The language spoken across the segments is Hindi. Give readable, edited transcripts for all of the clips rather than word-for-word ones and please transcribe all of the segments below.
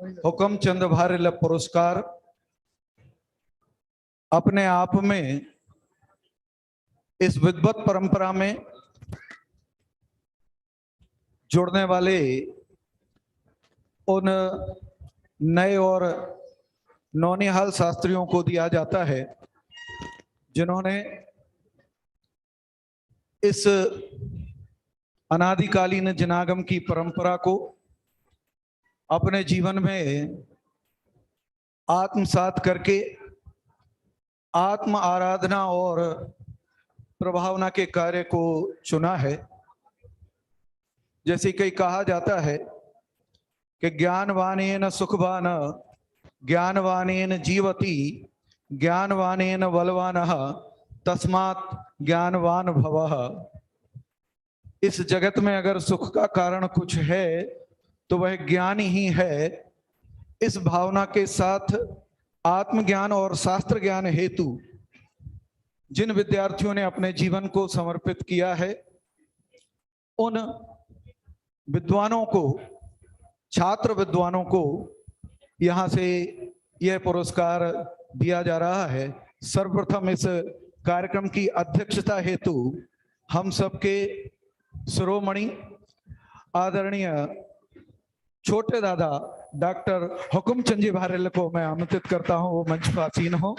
हुकुमचंद भारेल पुरस्कार अपने आप में इस विद्वत परंपरा में जुड़ने वाले उन नए और नौनिहाल शास्त्रियों को दिया जाता है जिन्होंने इस अनादिकालीन जनागम की परंपरा को अपने जीवन में आत्मसात करके आत्म आराधना और प्रभावना के कार्य को चुना है। जैसे कई कहा जाता है कि ज्ञानवानेन सुखवान ज्ञानवानेन जीवति ज्ञानवानेन बलवानः तस्मात् ज्ञानवान भवः। इस जगत में अगर सुख का कारण कुछ है तो वह ज्ञान ही है। इस भावना के साथ आत्मज्ञान और शास्त्र ज्ञान हेतु जिन विद्यार्थियों ने अपने जीवन को समर्पित किया है उन विद्वानों को, छात्र विद्वानों को यहाँ से यह पुरस्कार दिया जा रहा है। सर्वप्रथम इस कार्यक्रम की अध्यक्षता हेतु हम सबके शिरोमणि आदरणीय छोटे दादा डॉक्टर हुकुमचंद जी भारेल को मैं आमंत्रित करता हूं, वो मंच पर आसीन हो।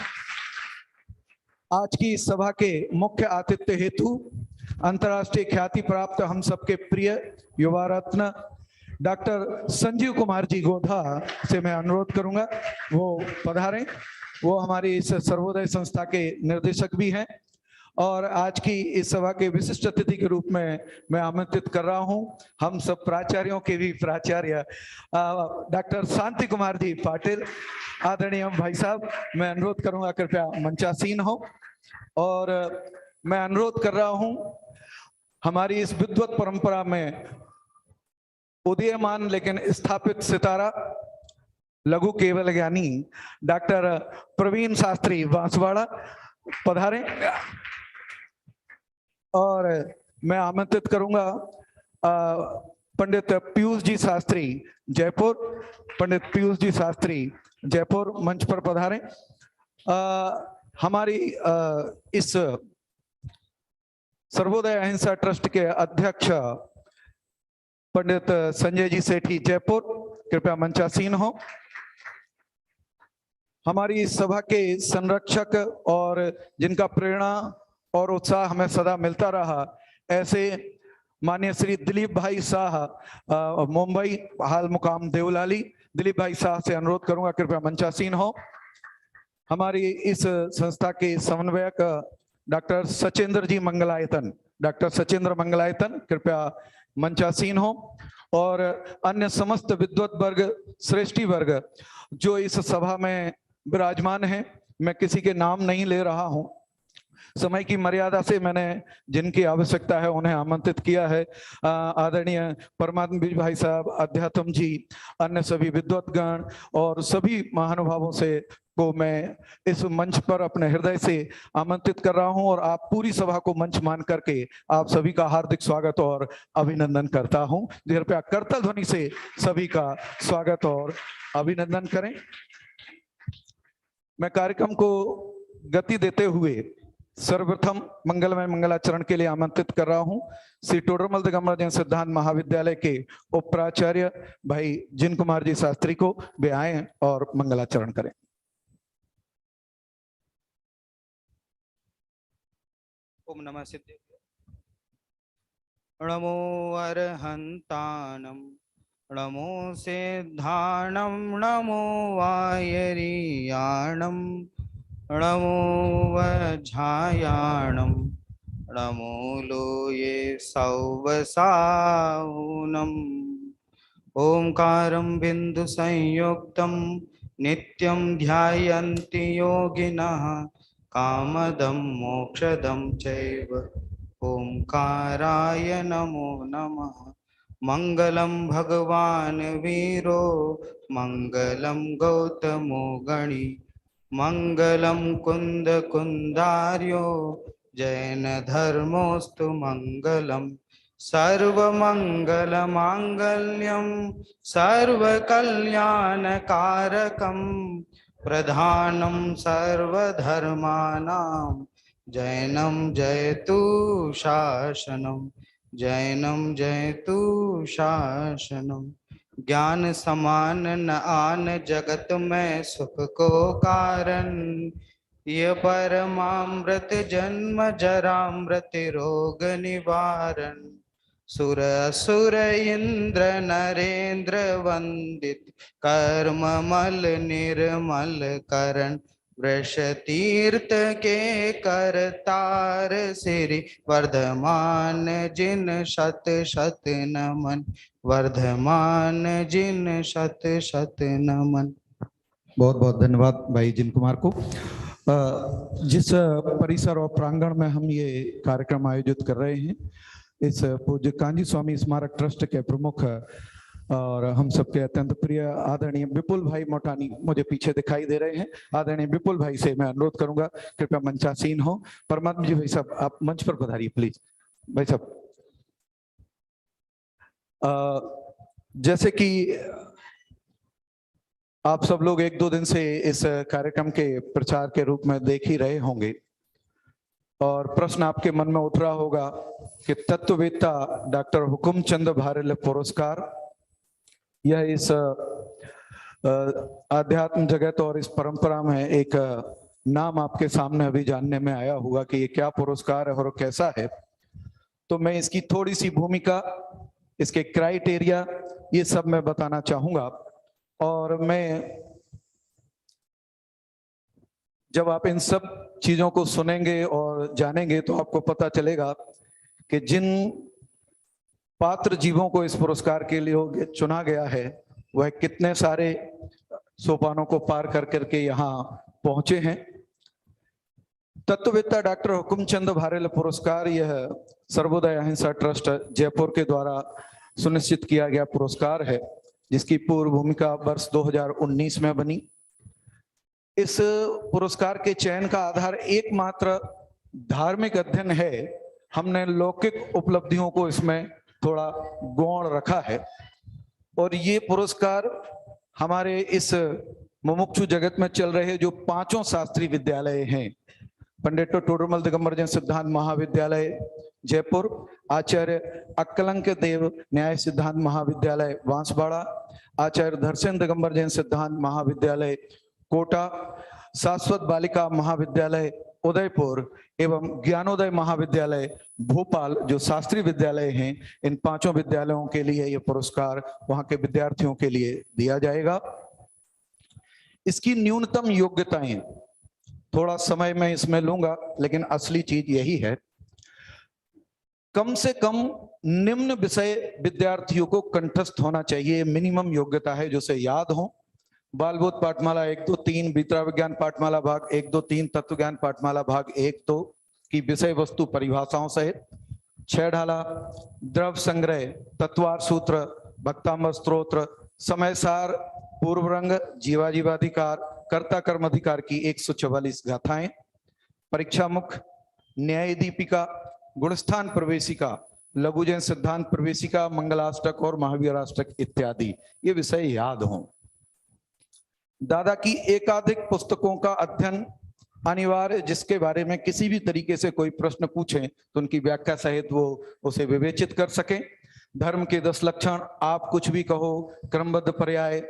आज की इस सभा के मुख्य आतिथ्य हेतु अंतर्राष्ट्रीय ख्याति प्राप्त हम सबके प्रिय युवा रत्न डॉक्टर संजीव कुमार जी गोधा से मैं अनुरोध करूंगा वो पधारें। वो हमारी इस सर्वोदय संस्था के निर्देशक भी हैं और आज की इस सभा के विशिष्ट अतिथि के रूप में मैं आमंत्रित कर रहा हूं हम सब प्राचार्यों के भी प्राचार्य डॉक्टर शांति कुमार जी पाटिल। आदरणीय भाई साहब, मैं अनुरोध करूंगा कृपया मंचासीन हो। और मैं अनुरोध कर रहा हूं हमारी इस विद्वत परंपरा में उदीयमान लेकिन स्थापित सितारा लघु केवल ज्ञानी डॉक्टर प्रवीण शास्त्री बांसवाड़ा पधारें। और मैं आमंत्रित करूंगा पंडित पीयूष जी शास्त्री जयपुर, पंडित पीयूष जी शास्त्री जयपुर मंच पर पधारें। हमारी इस सर्वोदय अहिंसा ट्रस्ट के अध्यक्ष पंडित संजय जी सेठी जयपुर कृपया मंचासीन हो। हमारी इस सभा के संरक्षक और जिनका प्रेरणा और उत्साह हमें सदा मिलता रहा ऐसे माननीय श्री दिलीप भाई शाह मुंबई हाल मुकाम देवलाली, दिलीप भाई शाह से अनुरोध करूंगा कृपया मंचासीन हो। हमारी इस संस्था के समन्वयक डॉक्टर सचेंद्र जी मंगलायतन, डॉक्टर सचेंद्र मंगलायतन कृपया मंचासीन हो। और अन्य समस्त विद्वत वर्ग, श्रेष्ठी वर्ग जो इस सभा में विराजमान हैं, मैं किसी के नाम नहीं ले रहा हूं, समय की मर्यादा से मैंने जिनकी आवश्यकता है उन्हें आमंत्रित किया है। आदरणीय परमात्मा भाई साहब, अध्यात्म जी, अन्य सभी विद्वतगण और सभी महानुभावों से को मैं इस मंच पर अपने हृदय से आमंत्रित कर रहा हूं और आप पूरी सभा को मंच मान करके आप सभी का हार्दिक स्वागत और अभिनंदन करता हूं। कृपया करताल ध्वनि से सभी का स्वागत और अभिनंदन करें। मैं कार्यक्रम को गति देते हुए सर्वप्रथम मंगलमय मंगलाचरण के लिए आमंत्रित कर रहा हूं श्री टोडरमल दिगंबर जैन सिद्धांत महाविद्यालय के उप प्राचार्य भाई जिन कुमार जी शास्त्री को वे आए और मंगलाचरण करें। ओम नमः सिद्धे नमो अर्हंतानम नमो सिद्धाणम नमो वायरियाणम नमो वज्रायाणम नमो लोये सौवसाहुनम ओंकारं बिंदु संयुक्तं नित्यं ध्यायन्ति योगिनः कामदं मोक्षदं चैव ओंकाराय नमो नमः। मंगलम भगवान वीरो मंगलम गौतमो गणी मंगलम कुंद कुंदार्यो जैन धर्मोस्तु मंगलम सर्वमङ्गलमाङ्गल्यं सर्वकल्याणकारकं प्रधानं सर्वधर्माणां जैनं जयतु शासनं जैनं जयतु शासनं। ज्ञान समान न आन जगत में सुख को कारण, ये परमामृत जन्म जरा मृत्यु रोग निवारण। सुर असुर इंद्र नरेंद्र वंदित, कर्म मल निर्मल करण। वृष तीर्थ के करतार श्री वर्धमान जिन शत शत नमन, वर्धमान जिन शत शत नमन। बहुत बहुत धन्यवाद भाई जिन कुमार को। जिस परिसर और प्रांगण में हम ये कार्यक्रम आयोजित कर रहे हैं, इस पूज्य कांजी स्वामी स्मारक ट्रस्ट के प्रमुख और हम सबके अत्यंत प्रिय आदरणीय विपुल भाई मोटानी मुझे पीछे दिखाई दे रहे हैं। आदरणीय विपुल भाई से मैं अनुरोध करूंगा कृपया मंचासीन हो। परमात्मा जी भाई साहब आप मंच पर पधारिए प्लीज। भाई साहब, जैसे कि आप सब लोग एक दो दिन से इस कार्यक्रम के प्रचार के रूप में देख ही रहे होंगे और प्रश्न आपके मन में उठ रहा होगा कि तत्ववेत्ता डॉक्टर हुकुमचंद भारेल पुरस्कार, यह इस आध्यात्म जगत और इस परंपरा में एक नाम आपके सामने अभी जानने में आया होगा कि ये क्या पुरस्कार है और कैसा है। तो मैं इसकी थोड़ी सी भूमिका, इसके क्राइटेरिया, ये सब मैं बताना चाहूंगा। और मैं जब आप इन सब चीजों को सुनेंगे और जानेंगे तो आपको पता चलेगा कि जिन पात्र जीवों को इस पुरस्कार के लिए चुना गया है वह कितने सारे सोपानों को पार कर करके यहाँ पहुंचे हैं। तत्ववेत्ता डॉक्टर हुकुमचंद भारेल पुरस्कार यह सर्वोदय अहिंसा ट्रस्ट जयपुर के द्वारा सुनिश्चित किया गया पुरस्कार है, जिसकी पूर्व भूमिका वर्ष 2019 में बनी। इस पुरस्कार के चयन का आधार एकमात्र धार्मिक अध्ययन है। हमने लौकिक उपलब्धियों को इसमें थोड़ा गौण रखा है और ये पुरस्कार हमारे इस मुमुक्षु जगत में चल रहे जो पांचों शास्त्रीय विद्यालय हैं, पंडित टोडरमल दिगंबर जैन सिद्धांत महाविद्यालय जयपुर, आचार्य अक्कलंक देव न्याय सिद्धांत महाविद्यालय बांसवाड़ा, आचार्य धरसेन दिगंबर जैन सिद्धांत महाविद्यालय कोटा, शाश्वत बालिका महाविद्यालय उदयपुर एवं ज्ञानोदय महाविद्यालय भोपाल जो शास्त्रीय विद्यालय हैं, इन पांचों विद्यालयों के लिए यह पुरस्कार वहां के विद्यार्थियों के लिए दिया जाएगा। इसकी न्यूनतम योग्यताएं, थोड़ा समय मैं इसमें लूंगा लेकिन असली चीज यही है, कम से कम निम्न विषय विद्यार्थियों को कंठस्थ होना चाहिए। मिनिमम योग्यता है जो से याद हो। बालबोध पाठमाला 1, 2, 3, वितरा विज्ञान पाठमाला भाग 1, 2, 3, तत्व ज्ञान पाठमाला भाग 1, 2 की विषय वस्तु परिभाषाओं सहित 6 ढाला द्रव संग्रह, तत्वार सूत्र, भक्तांबर स्तोत्र, समय सार, पूर्व रंग, जीवाजीवाधिकार, कर्ता कर्म अधिकार की 144 गाथाएं, परीक्षा मुख, न्याय दीपिका, गुणस्थान प्रवेशिका, लघु जैन सिद्धांत प्रवेशिका, मंगलाष्टक और महावीराष्टक इत्यादि ये विषय याद हों। दादा की एकाधिक पुस्तकों का अध्ययन अनिवार्य, जिसके बारे में किसी भी तरीके से कोई प्रश्न पूछें तो उनकी व्याख्या सहित वो उसे विवेचित कर सके। धर्म के 10 लक्षण, आप कुछ भी कहो, क्रमबद्ध पर्याय,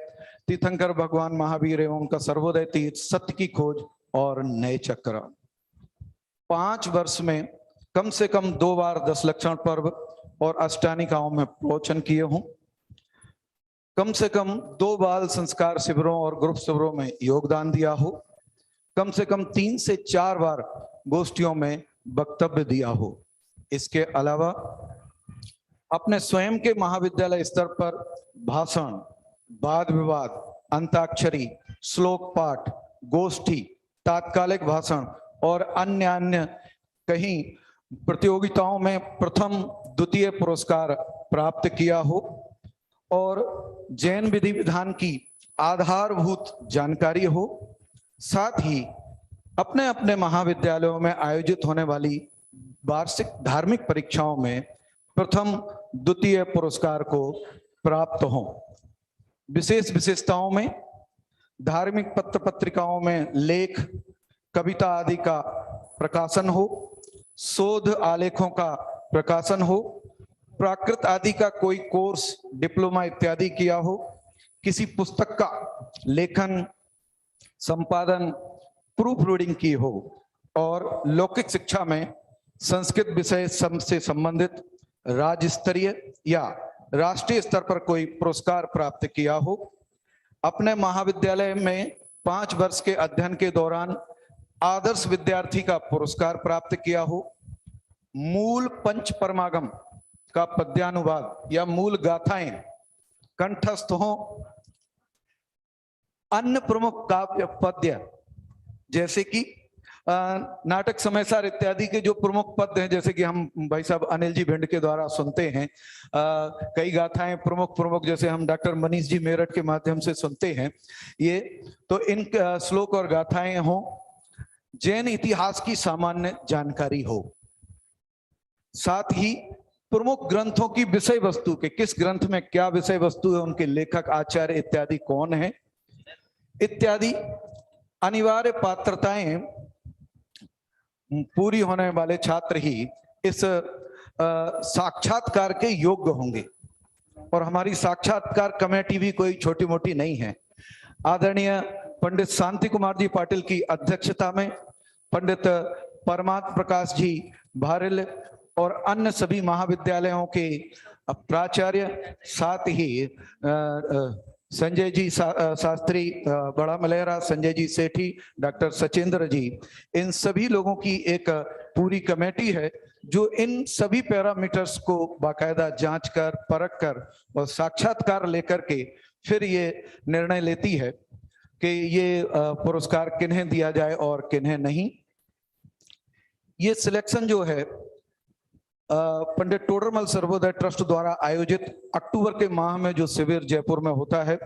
तीर्थंकर भगवान महावीर एवं उनका सर्वोदय तीर्थ, सत्य की खोज और नए चक्र। 5 वर्ष में कम से कम 2 बार 10 लक्षण पर्व और अष्टानिकाओं में प्रवचन किए हों, कम से कम 2 बाल संस्कार शिविरों और ग्रुप शिविरों में योगदान दिया हो, कम से कम 3 से 4 बार गोष्ठियों में वक्तव्य दिया हो। इसके अलावा अपने स्वयं के महाविद्यालय स्तर पर भाषण, वाद विवाद, अंताक्षरी, श्लोक पाठ, गोष्ठी, तात्कालिक भाषण और अन्य कहीं प्रतियोगिताओं में प्रथम द्वितीय पुरस्कार प्राप्त किया हो और जैन विधि विधान की आधारभूत जानकारी हो। साथ ही अपने अपने महाविद्यालयों में आयोजित होने वाली वार्षिक धार्मिक परीक्षाओं में प्रथम द्वितीय पुरस्कार को प्राप्त हों। विशेष विशेषताओं में धार्मिक पत्र पत्रिकाओं में लेख, कविता आदि का प्रकाशन हो, शोध आलेखों का प्रकाशन हो, प्राकृत आदि का कोई कोर्स, डिप्लोमा इत्यादि किया हो, किसी पुस्तक का लेखन, संपादन, प्रूफ रीडिंग की हो और लौकिक शिक्षा में संस्कृत विषय से संबंधित राज्य स्तरीय या राष्ट्रीय स्तर पर कोई पुरस्कार प्राप्त किया हो। अपने महाविद्यालय में 5 वर्ष के अध्ययन के दौरान आदर्श विद्यार्थी का पुरस्कार प्राप्त किया हो। मूल पंच परमागम का पद्यानुवाद या मूल गाथाएं कंठस्थ हो। अन्य प्रमुख काव्य पद्य जैसे कि नाटक समयसार इत्यादि के जो प्रमुख पद्य हैं, जैसे कि हम भाई साहब अनिल जी भिंड के द्वारा सुनते हैं, कई गाथाएं प्रमुख जैसे हम डॉक्टर मनीष जी मेरठ के माध्यम से सुनते हैं, ये तो इन श्लोक और गाथाएं हो। जैन इतिहास की सामान्य जानकारी हो। साथ ही प्रमुख ग्रंथों की विषय वस्तु के, किस ग्रंथ में क्या विषय वस्तु है, उनके लेखक, आचार्य इत्यादि कौन है इत्यादि अनिवार्य पात्रताएं पूरी होने वाले छात्र ही इस साक्षात्कार के योग्य होंगे। और हमारी साक्षात्कार कमेटी भी कोई छोटी मोटी नहीं है। आदरणीय पंडित शांति कुमार जी पाटिल की अध्यक्षता में पंडित परमात्म प्रकाश जी भारिल और अन्य सभी महाविद्यालयों के प्राचार्य, साथ ही संजय जी शास्त्री बड़ा मलेरा, संजय जी सेठी, डॉक्टर सचेंद्र जी, इन सभी लोगों की एक पूरी कमेटी है जो इन सभी पैरामीटर्स को बाकायदा जांच कर, परख कर और साक्षात्कार लेकर के फिर ये निर्णय लेती है कि ये पुरस्कार किन्हें दिया जाए और किन्हें नहीं। ये सिलेक्शन जो है पंडित टोडरमल सर्वोदय ट्रस्ट द्वारा आयोजित अक्टूबर के माह में जो शिविर जयपुर में होता है,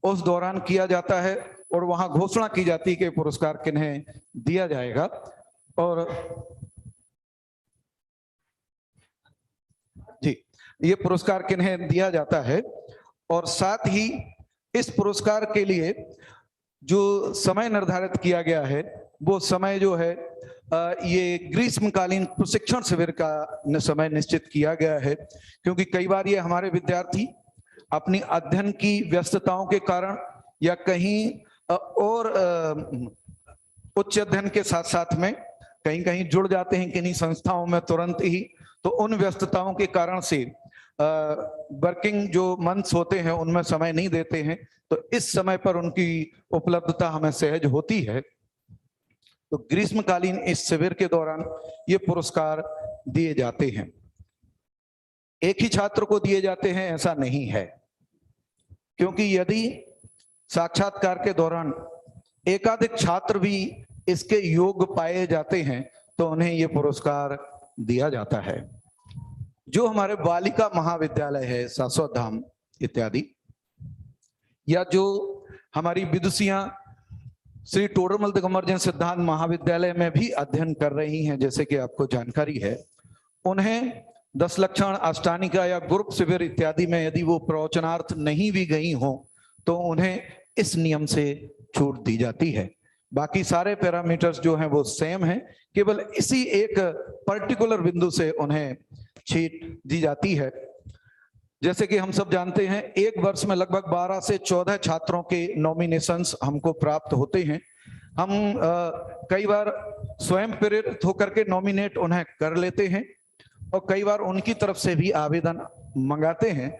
उस दौरान किया जाता है और वहां घोषणा की जाती है कि पुरस्कार किन्हें दिया जाएगा। और जी, ये पुरस्कार किन्हें दिया जाता है। और साथ ही इस पुरस्कार के लिए जो समय निर्धारित किया गया है, वो समय जो है ये ग्रीष्मकालीन प्रशिक्षण शिविर का समय निश्चित किया गया है, क्योंकि कई बार ये हमारे विद्यार्थी अपनी अध्ययन की व्यस्तताओं के कारण या कहीं और उच्च अध्ययन के साथ साथ में कहीं कहीं जुड़ जाते हैं किन्हीं संस्थाओं में तुरंत ही, तो उन व्यस्तताओं के कारण से वर्किंग जो मंथ्स होते हैं उनमें समय नहीं देते हैं, तो इस समय पर उनकी उपलब्धता हमें सहज होती है। तो ग्रीष्मकालीन इस शिविर के दौरान ये पुरस्कार दिए जाते हैं। एक ही छात्र को दिए जाते हैं ऐसा नहीं है, क्योंकि यदि साक्षात्कार के दौरान एकाधिक छात्र भी इसके योग्य पाए जाते हैं तो उन्हें ये पुरस्कार दिया जाता है। जो हमारे बालिका महाविद्यालय है, शाश्वत धाम इत्यादि, या जो हमारी विदुषियां श्री टोडरमल दिगंबर जैन सिद्धांत महाविद्यालय में भी अध्ययन कर रही हैं, जैसे कि आपको जानकारी है, उन्हें 10 लक्षण, अष्टानिका या ग्रुप शिविर इत्यादि में यदि वो प्रवचनार्थ नहीं भी गई हो तो उन्हें इस नियम से छूट दी जाती है। बाकी सारे पैरामीटर्स जो हैं वो सेम हैं, केवल इसी एक पर्टिकुलर बिंदु से उन्हें छूट दी जाती है। जैसे कि हम सब जानते हैं, एक वर्ष में लगभग 12 से 14 छात्रों के नॉमिनेशंस हमको प्राप्त होते हैं। हम कई बार स्वयं प्रेरित होकर के नॉमिनेट उन्हें कर लेते हैं और कई बार उनकी तरफ से भी आवेदन मंगाते हैं,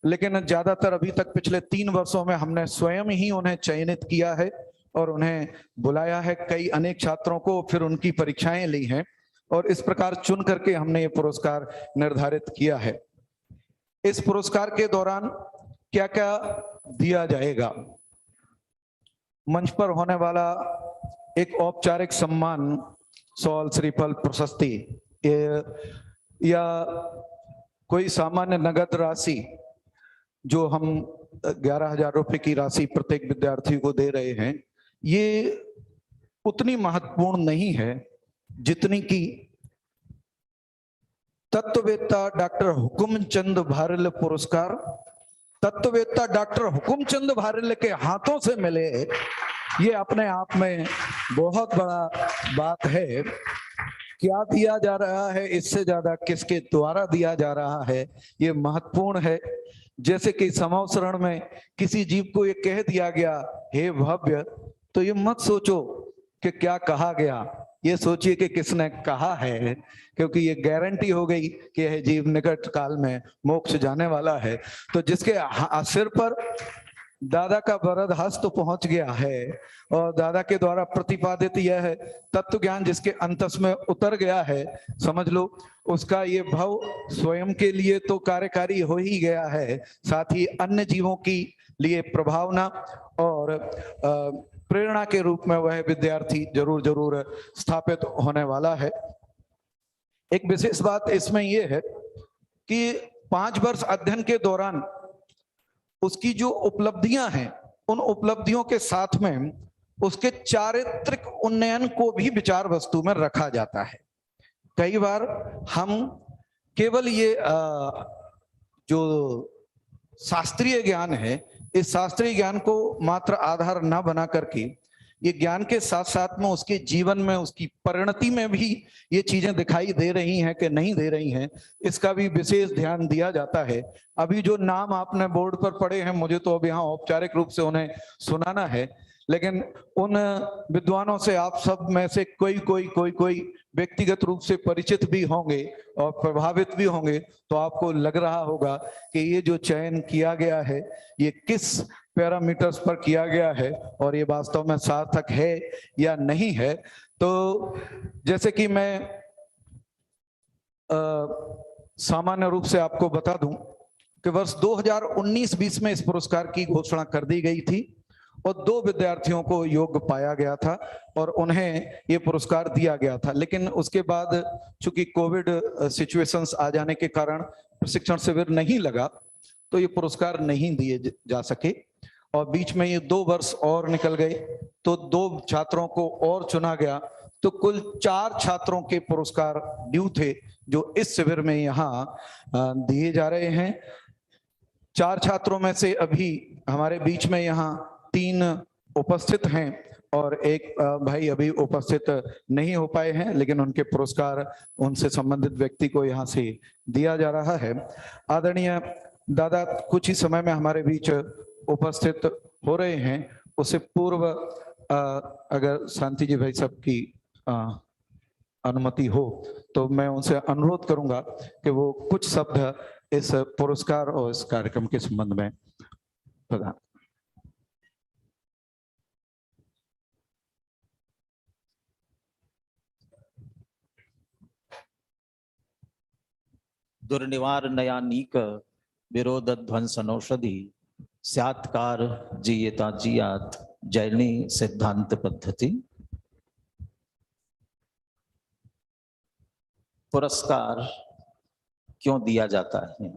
लेकिन ज्यादातर अभी तक पिछले 3 वर्षों में हमने स्वयं ही उन्हें चयनित किया है और उन्हें बुलाया है, कई अनेक छात्रों को, फिर उनकी परीक्षाएं ली हैं और इस प्रकार चुन करके हमने ये पुरस्कार निर्धारित किया है। इस पुरस्कार के दौरान क्या क्या दिया जाएगा? मंच पर होने वाला एक औपचारिक सम्मान, शॉल, श्रीफल, प्रशस्ति या कोई सामान्य नगद राशि जो हम 11,000 रुपए की राशि प्रत्येक विद्यार्थी को दे रहे हैं, ये उतनी महत्वपूर्ण नहीं है जितनी कि तत्ववेत्ता डॉक्टर हुकुमचंद भारिल पुरस्कार तत्ववेत्ता डॉक्टर हुकुमचंद भारिल के हाथों से मिले, ये अपने आप में बहुत बड़ा बात है। क्या दिया जा रहा है, इससे ज्यादा किसके द्वारा दिया जा रहा है, ये महत्वपूर्ण है। जैसे कि समवसरण में किसी जीव को ये कह दिया गया हे भव्य, तो ये मत सोचो कि क्या कहा गया, ये सोचिए कि किसने कहा है, क्योंकि ये गारंटी हो गई कि यह जीव निकट काल में मोक्ष जाने वाला है। तो जिसके सिर पर दादा का वरद हस्त पहुंच गया है और दादा के द्वारा प्रतिपादित यह है तत्व ज्ञान जिसके अंतस में उतर गया है, समझ लो उसका ये भाव स्वयं के लिए तो कार्यकारी हो ही गया है, साथ ही अन्य जीवों की लिए प्रभावना और प्रेरणा के रूप में वह विद्यार्थी जरूर जरूर स्थापित होने वाला है। एक विशेष बात इसमें यह है कि 5 वर्ष अध्ययन के दौरान उसकी जो उपलब्धियां हैं, उन उपलब्धियों के साथ में उसके चारित्रिक उन्नयन को भी विचार वस्तु में रखा जाता है। कई बार हम केवल ये जो शास्त्रीय ज्ञान है, इस शास्त्रीय ज्ञान को मात्र आधार न बना करके ये ज्ञान के साथ साथ में उसके जीवन में, उसकी परिणति में भी ये चीजें दिखाई दे रही हैं कि नहीं दे रही हैं, इसका भी विशेष ध्यान दिया जाता है। अभी जो नाम आपने बोर्ड पर पढ़े हैं, मुझे तो अब यहाँ औपचारिक रूप से उन्हें सुनाना है, लेकिन उन विद्वानों से आप सब में से कोई व्यक्तिगत रूप से परिचित भी होंगे और प्रभावित भी होंगे, तो आपको लग रहा होगा कि ये जो चयन किया गया है ये किस पैरामीटर्स पर किया गया है और ये वास्तव में सार्थक है या नहीं है। तो जैसे कि मैं सामान्य रूप से आपको बता दूं कि वर्ष 2019-20 में इस पुरस्कार की घोषणा कर दी गई थी और 2 विद्यार्थियों को योग्य पाया गया था और उन्हें ये पुरस्कार दिया गया था। लेकिन उसके बाद चूंकि कोविड सिचुएशंस आ जाने के कारण प्रशिक्षण शिविर नहीं लगा, तो ये पुरस्कार नहीं दिए जा सके और बीच में ये 2 वर्ष और निकल गए, तो 2 छात्रों को और चुना गया। तो कुल 4 छात्रों के पुरस्कार ड्यू थे जो इस शिविर में यहाँ दिए जा रहे हैं। 4 छात्रों में से अभी हमारे बीच में यहाँ 3 उपस्थित हैं और एक भाई अभी उपस्थित नहीं हो पाए हैं, लेकिन उनके पुरस्कार उनसे संबंधित व्यक्ति को यहाँ से दिया जा रहा है। आदरणीय दादा कुछ ही समय में हमारे बीच उपस्थित हो रहे हैं। उससे पूर्व अगर शांति जी भाई साहब की अनुमति हो तो मैं उनसे अनुरोध करूंगा कि वो कुछ शब्द इस पुरस्कार और इस कार्यक्रम के संबंध में प्रदान। दुर्निवारनयानीक विरोध ध्वंसनौषधि स्यात्कार जीयता जियात जैनी सिद्धांत पद्धति। पुरस्कार क्यों दिया जाता है?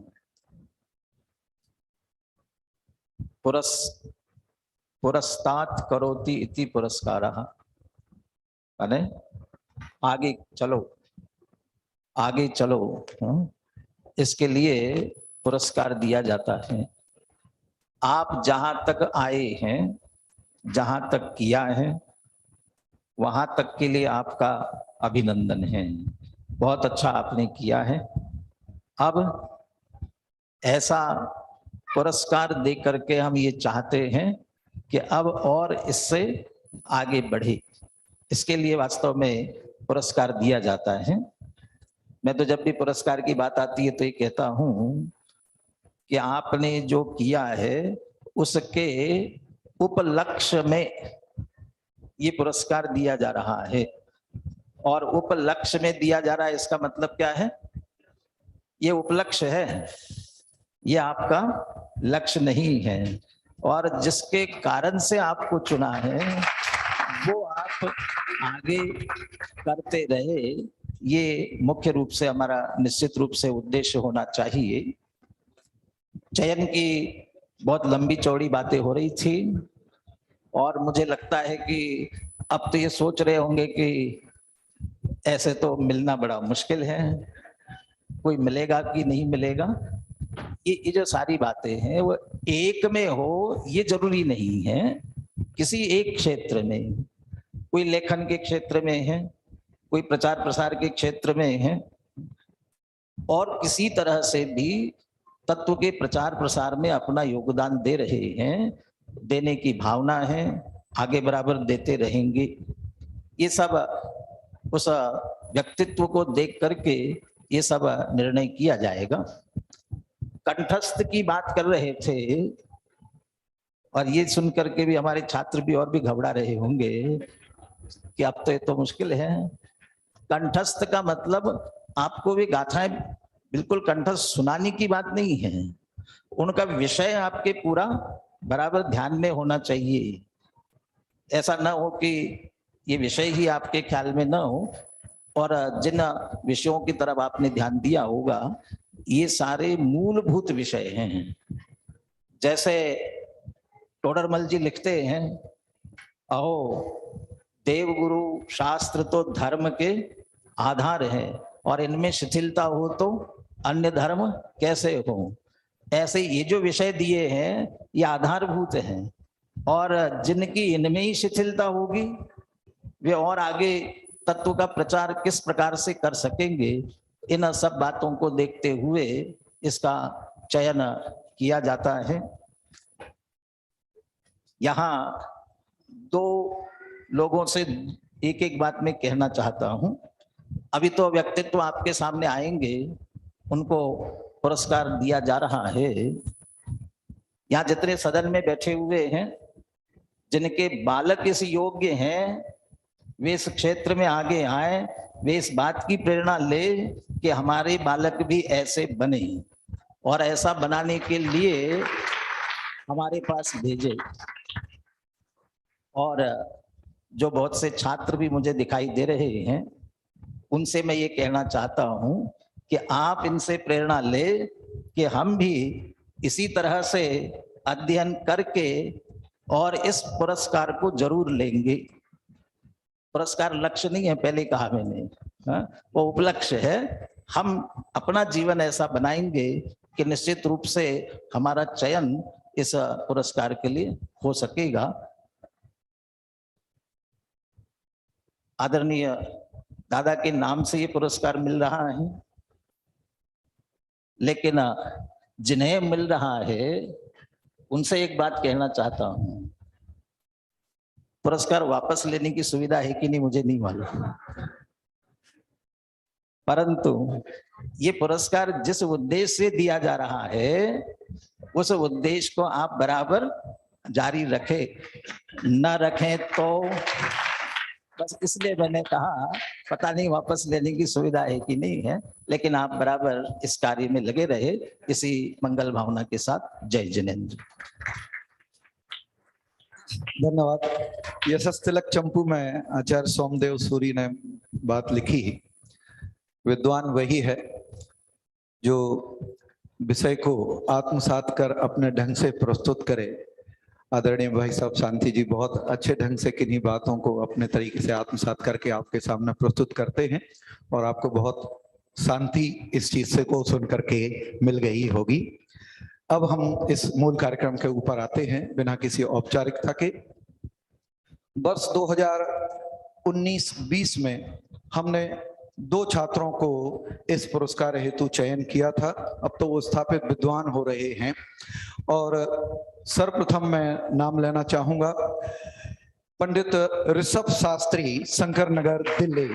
पुरस्तात करोति इति पुरस्कारः, माने आगे चलो इसके लिए पुरस्कार दिया जाता है। आप जहां तक आए हैं, जहां तक किया है, वहां तक के लिए आपका अभिनंदन है। बहुत अच्छा आपने किया है। अब ऐसा पुरस्कार दे करके हम ये चाहते हैं कि अब और इससे आगे बढ़े, इसके लिए वास्तव में पुरस्कार दिया जाता है। मैं तो जब भी पुरस्कार की बात आती है तो ये कहता हूं कि आपने जो किया है उसके उपलक्ष्य में ये पुरस्कार दिया जा रहा है। और उपलक्ष्य में दिया जा रहा है, इसका मतलब क्या है? ये उपलक्ष्य है, ये आपका लक्ष्य नहीं है। और जिसके कारण से आपको चुना है वो आप आगे करते रहे, ये मुख्य रूप से हमारा निश्चित रूप से उद्देश्य होना चाहिए। चयन की बहुत लंबी चौड़ी बातें हो रही थी और मुझे लगता है कि अब तो ये सोच रहे होंगे कि ऐसे तो मिलना बड़ा मुश्किल है, कोई मिलेगा कि नहीं मिलेगा, ये जो सारी बातें हैं वो एक में हो ये जरूरी नहीं है। किसी एक क्षेत्र में, कोई लेखन के क्षेत्र में है, कोई प्रचार प्रसार के क्षेत्र में है, और किसी तरह से भी तत्व के प्रचार प्रसार में अपना योगदान दे रहे हैं, देने की भावना है, आगे बराबर देते रहेंगे। ये सब उस व्यक्तित्व को देख करके ये सब निर्णय किया जाएगा। कंठस्थ की बात कर रहे थे, और ये सुन करके भी हमारे छात्र भी और भी घबरा रहे होंगे कि अब तो ये तो मुश्किल है। कंठस्थ का मतलब आपको भी गाथाएं बिल्कुल कंठस्थ सुनाने की बात नहीं है, उनका विषय आपके पूरा बराबर ध्यान में होना चाहिए। ऐसा ना हो कि ये विषय ही आपके ख्याल में ना हो, और जिन विषयों की तरफ आपने ध्यान दिया होगा ये सारे मूलभूत विषय हैं। जैसे टोडरमल जी लिखते हैं, अहो देवगुरु शास्त्र तो धर्म के आधार है, और इनमें शिथिलता हो तो अन्य धर्म कैसे हो। ऐसे ये जो विषय दिए हैं ये आधारभूत हैं, और जिनकी इनमें ही शिथिलता होगी वे और आगे तत्व का प्रचार किस प्रकार से कर सकेंगे। इन सब बातों को देखते हुए इसका चयन किया जाता है। यहाँ दो लोगों से एक एक बात मैं कहना चाहता हूं। अभी तो व्यक्तित्व आपके सामने आएंगे, उनको पुरस्कार दिया जा रहा है। यहाँ जितने सदन में बैठे हुए हैं, जिनके बालक इस योग्य हैं, वे इस क्षेत्र में आगे आए, वे इस बात की प्रेरणा ले कि हमारे बालक भी ऐसे बने, और ऐसा बनाने के लिए हमारे पास भेजे। और जो बहुत से छात्र भी मुझे दिखाई दे रहे हैं, उनसे मैं ये कहना चाहता हूं कि आप इनसे प्रेरणा ले कि हम भी इसी तरह से अध्ययन करके और इस पुरस्कार को जरूर लेंगे। पुरस्कार लक्ष्य नहीं है, पहले कहा मैंने, वो उपलक्ष्य है। हम अपना जीवन ऐसा बनाएंगे कि निश्चित रूप से हमारा चयन इस पुरस्कार के लिए हो सकेगा। आदरणीय दादा के नाम से ये पुरस्कार मिल रहा है, लेकिन जिन्हें मिल रहा है उनसे एक बात कहना चाहता हूं, पुरस्कार वापस लेने की सुविधा है कि नहीं मुझे नहीं मालूम, परंतु ये पुरस्कार जिस उद्देश्य से दिया जा रहा है उस उद्देश्य को आप बराबर जारी रखें। न रखें तो बस इसलिए मैंने कहा, पता नहीं वापस लेने की सुविधा है कि नहीं है, लेकिन आप बराबर इस कार्य में लगे रहे, इसी मंगल भावना के साथ। जय जिनेन्द्र। धन्यवाद। यशस तिलक चंपू में आचार्य सोमदेव सूरी ने बात लिखी, विद्वान वही है जो विषय को आत्मसात कर अपने ढंग से प्रस्तुत करे। आदरणीय भाई साहब शांति जी बहुत अच्छे ढंग से किन्हीं बातों को अपने तरीके से आत्मसात करके आपके सामने प्रस्तुत करते हैं, और आपको बहुत शांति इस चीज से को सुन करके मिल गई होगी। अब हम इस मूल कार्यक्रम के ऊपर आते हैं बिना किसी औपचारिकता के। वर्ष 2019-20 में हमने 2 छात्रों को इस पुरस्कार हेतु चयन किया था। अब तो वो स्थापित विद्वान हो रहे हैं, और सर्वप्रथम मैं नाम लेना चाहूंगा पंडित ऋषभ शास्त्री, शंकर नगर, दिल्ली।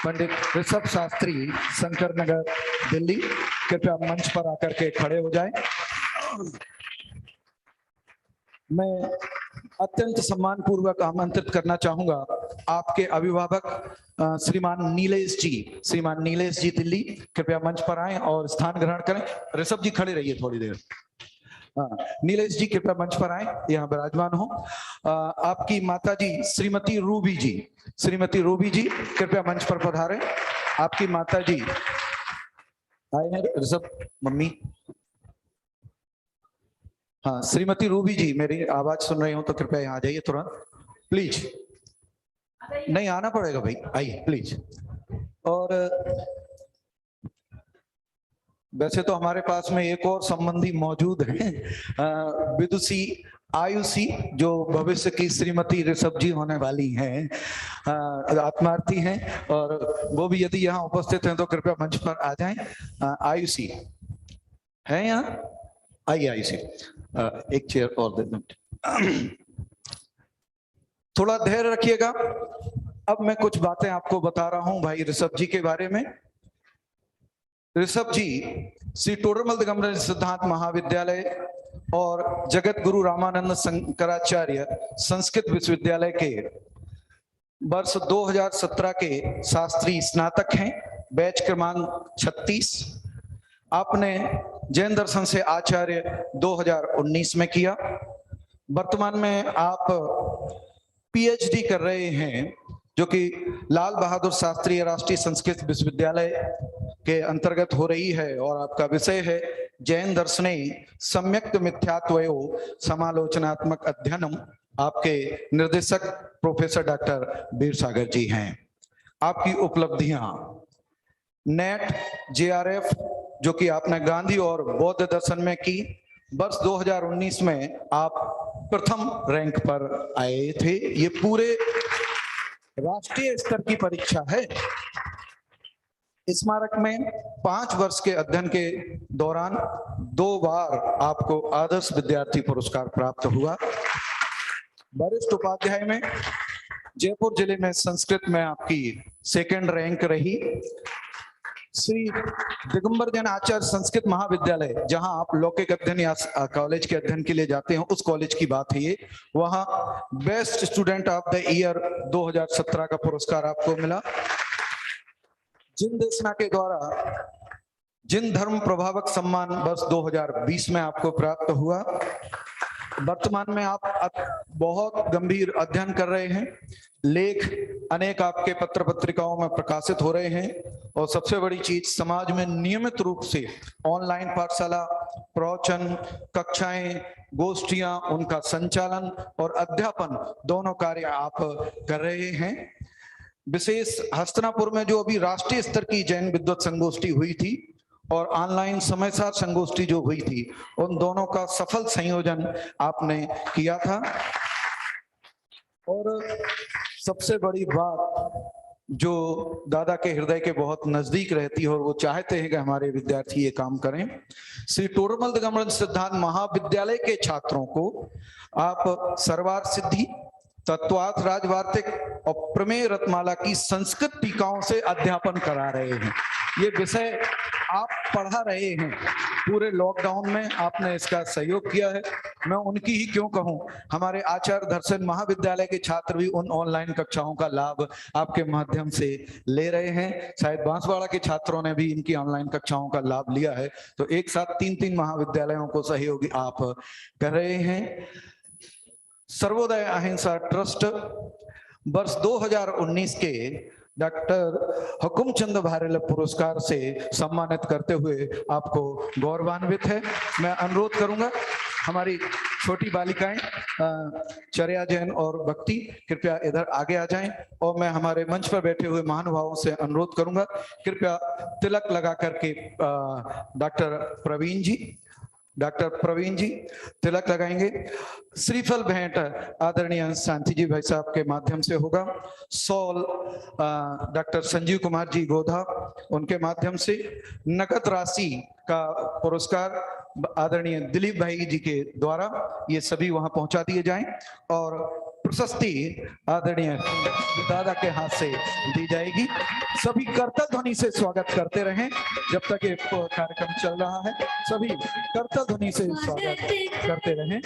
पंडित ऋषभ शास्त्री, शंकर नगर, दिल्ली, कृपया मंच पर आकर के खड़े हो जाएं। मैं अत्यंत सम्मान पूर्वक आमंत्रित करना चाहूंगा आपके अभिभावक श्रीमान नीलेश जी। श्रीमान नीलेश जी दिल्ली, कृपया मंच पर आएं और स्थान ग्रहण करें। ऋषभ जी खड़े रहिए थोड़ी देर। नीलेश जी कृपया मंच पर आएं, यहाँ विराजमान हो। आपकी माता जी श्रीमती रूबी जी, श्रीमती रूबी जी कृपया मंच पर पधारें। आपकी माता जी आए हैं। ऋषभ मम्मी, हाँ श्रीमती रूबी जी मेरी आवाज सुन रहे हो तो कृपया यहाँ आ जाइए तुरंत प्लीज। नहीं आना पड़ेगा भाई, आइए प्लीज। और वैसे तो हमारे पास में एक और संबंधी मौजूद हैं, विदुषी आयुषी, जो भविष्य की श्रीमती ऋषभ जी होने वाली हैं, आत्मार्थी हैं, और वो भी यदि यहाँ उपस्थित हैं तो कृपया मंच पर आ जाएं। आयुषी है यहाँ, आइए आयुषी, एक चेयर और दे दें। थोड़ा धैर्य रखिएगा। अब मैं कुछ बातें आपको बता रहा हूं भाई ऋषभ जी के बारे में। ऋषभ जी श्री टोडरमल दिगंबर सिद्धांत महाविद्यालय और जगत गुरु रामानंद शंकराचार्य संस्कृत विश्वविद्यालय के वर्ष 2017 के शास्त्री स्नातक हैं, बैच क्रमांक 36। आपने जैन दर्शन से आचार्य 2019 में किया। वर्तमान में आप पीएचडी कर रहे हैं, जो कि लाल बहादुर शास्त्री राष्ट्रीय संस्कृत विश्वविद्यालय के अंतर्गत हो रही है, और आपका विषय है जैन दर्शने सम्यक्त मिथ्यात्वयो समालोचनात्मक अध्ययनम। आपके निर्देशक प्रोफेसर डॉक्टर वीर सागर जी हैं। आपकी उपलब्धियां नेट जेआरएफ, जो कि आपने गांधी और बौद्ध दर्शन में की, वर्ष 2019 में आप प्रथम रैंक पर आए थे। ये पूरे राष्ट्रीय स्तर की परीक्षा है। स्मारक में 5 वर्ष के अध्ययन के दौरान 2 बार आपको आदर्श विद्यार्थी पुरस्कार प्राप्त हुआ। वरिष्ठ उपाध्याय में जयपुर जिले में संस्कृत में आपकी 2nd रैंक रही। श्री दिगंबर जैन आचार्य संस्कृत महाविद्यालय, जहां आप लौकिक अध्ययन या कॉलेज के अध्ययन के लिए जाते हैं, उस कॉलेज की बात है ये। वहां best student of the year 2017 का पुरस्कार आपको मिला। जिन देशना के द्वारा जिन धर्म प्रभावक सम्मान वर्ष 2020 में आपको प्राप्त हुआ। वर्तमान में आप बहुत गंभीर अध्ययन कर रहे हैं। लेख अनेक आपके पत्र पत्रिकाओं में प्रकाशित हो रहे हैं, और सबसे बड़ी चीज, समाज में नियमित रूप से ऑनलाइन पाठशाला, प्रवचन, कक्षाएं, गोष्ठियां, उनका संचालन और अध्यापन दोनों कार्य आप कर रहे हैं। विशेष हस्तिनापुर में जो अभी राष्ट्रीय स्तर की जैन विद्वत संगोष्ठी हुई थी और ऑनलाइन समय साथ संगोष्ठी जो हुई थी, उन दोनों का सफल संयोजन आपने किया था। और सबसे बड़ी बात जो दादा के हृदय के बहुत नजदीक रहती है, और वो चाहते हैं कि हमारे विद्यार्थी ये काम करें, श्री टोडरमल दिगंबर सिद्धांत महाविद्यालय के छात्रों को आप सर्वार्थ सिद्धि, तत्वार्थ राजवार्तिक और प्रमेय रत्नमाला की संस्कृत टीकाओं से अध्यापन करा रहे हैं। ये विषय आप पढ़ा रहे हैं। पूरे लॉकडाउन में आपने इसका सहयोग किया है। मैं उनकी ही क्यों कहूं, हमारे आचार्य दर्शन महाविद्यालय के छात्र भी उन ऑनलाइन कक्षाओं का लाभ आपके माध्यम से ले रहे हैं। शायद बांसवाड़ा के छात्रों ने भी इनकी ऑनलाइन कक्षाओं का लाभ लिया है। तो एक साथ 3-3 महाविद्यालयों को सहयोग आप कर रहे हैं। सर्वोदय अहिंसा ट्रस्ट वर्ष 2019 के डॉक्टर हुकुमचंद भारेल पुरस्कार से सम्मानित करते हुए आपको गौरवान्वित है। मैं अनुरोध करूंगा, हमारी छोटी बालिकाएं चर्या जैन और भक्ति कृपया इधर आगे आ जाएं, और मैं हमारे मंच पर बैठे हुए महानुभावों से अनुरोध करूंगा, कृपया तिलक लगा करके डॉक्टर प्रवीण जी तिलक लगाएंगे। श्रीफल भेंट आदरणीय शांति जी भाई साहब के माध्यम से होगा। सॉल डॉक्टर संजीव कुमार जी गोधा, उनके माध्यम से। नकद राशि का पुरस्कार आदरणीय दिलीप भाई जी के द्वारा ये सभी वहां पहुंचा दिए जाएं, और प्रशस्ति आदरणीय दादा के हाथ से दी जाएगी। सभी करतल ध्वनि से स्वागत करते रहें जब तक ये कार्यक्रम चल रहा है। सभी करतल ध्वनि से स्वागत करते रहें।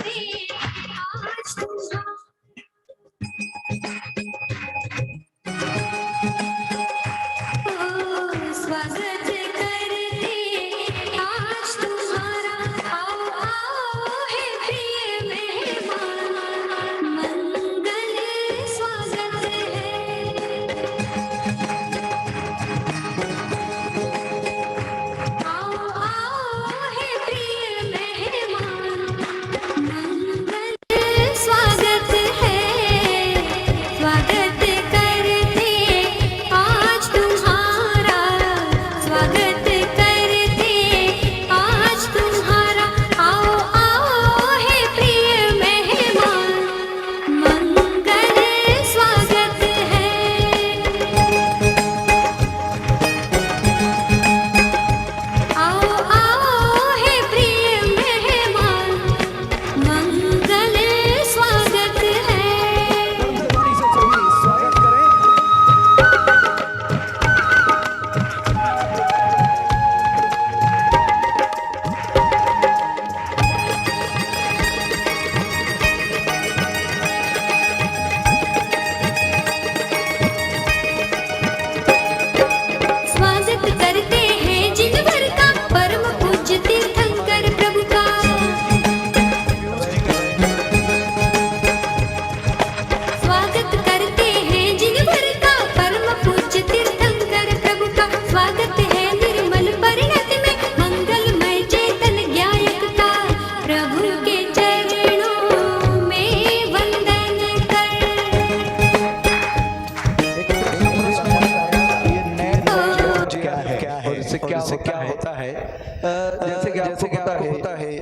जैसे कि आपको पता है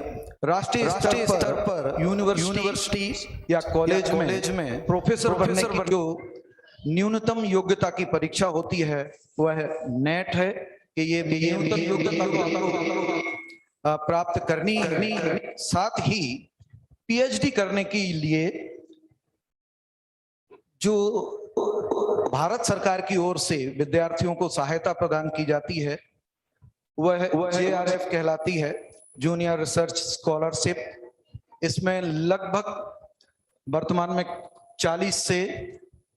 राष्ट्रीय स्तर पर यूनिवर्सिटी या कॉलेज में प्रोफेसर बनने की जो न्यूनतम योग्यता की परीक्षा होती है वह नेट है कि ये न्यूनतम योग्यता को आपको प्राप्त करनी साथ ही पीएचडी करने के लिए जो भारत सरकार की ओर से विद्यार्थियों को सहायता प्रदान की जाती है वह JRF कहलाती है, जूनियर रिसर्च स्कॉलरशिप। इसमें लगभग वर्तमान में 40 से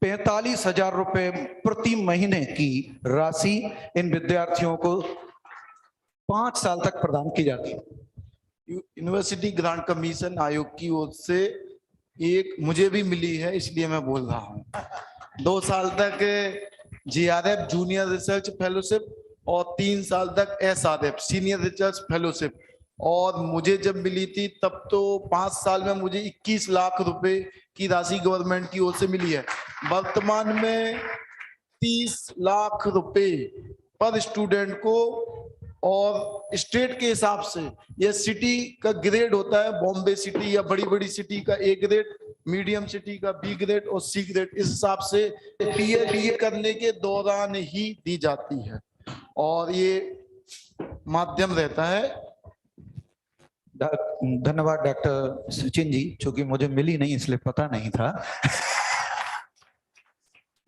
45 हजार रुपए प्रति महीने की राशि इन विद्यार्थियों को 5 साल तक प्रदान की जाती है। यूनिवर्सिटी ग्रांट कमीशन आयोग की ओर से एक मुझे भी मिली है, इसलिए मैं बोल रहा हूँ। 2 साल तक JRF जूनियर रिसर्च फेलोशिप और 3 साल तक SRF सीनियर रिसर्च फेलोशिप। और मुझे जब मिली थी तब तो 5 साल में मुझे 21 लाख रुपए की राशि गवर्नमेंट की ओर से मिली है। वर्तमान में 30 लाख रुपए पर स्टूडेंट को, और स्टेट के हिसाब से यह सिटी का ग्रेड होता है, बॉम्बे सिटी या बड़ी बड़ी सिटी का A ग्रेड, मीडियम सिटी का B ग्रेड और C ग्रेड, इस हिसाब से PhD करने के दौरान ही दी जाती है और ये माध्यम रहता है। धन्यवाद डॉक्टर सचिन जी, चूंकि मुझे मिली नहीं इसलिए पता नहीं था।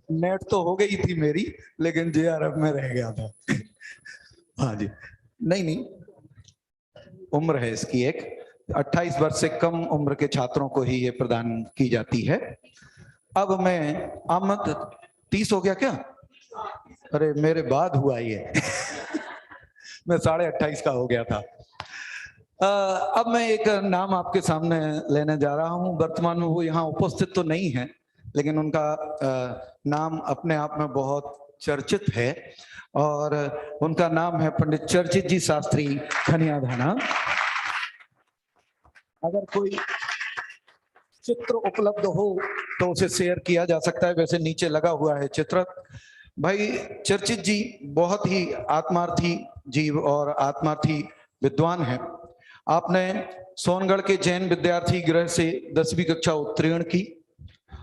नेट तो हो गई थी मेरी, लेकिन JRF में रह गया था। हाँ जी, नहीं, उम्र है इसकी एक 28 वर्ष से कम उम्र के छात्रों को ही ये प्रदान की जाती है। अब मैं आमद 30 हो गया क्या? अरे मेरे बाद हुआ ये। मैं 28.5 का हो गया था। अब मैं एक नाम आपके सामने लेने जा रहा हूं। वर्तमान में वो यहाँ उपस्थित तो नहीं है, लेकिन उनका नाम अपने आप में बहुत चर्चित है और उनका नाम है पंडित चर्चित जी शास्त्री खनियाधाना। अगर कोई चित्र उपलब्ध हो तो उसे शेयर किया जा सकता है, वैसे नीचे लगा हुआ है चित्र। भाई चर्चित जी बहुत ही आत्मार्थी जीव और आत्मार्थी विद्वान हैं। आपने सोनगढ़ के जैन विद्यार्थी गृह से 10वीं कक्षा उत्तीर्ण की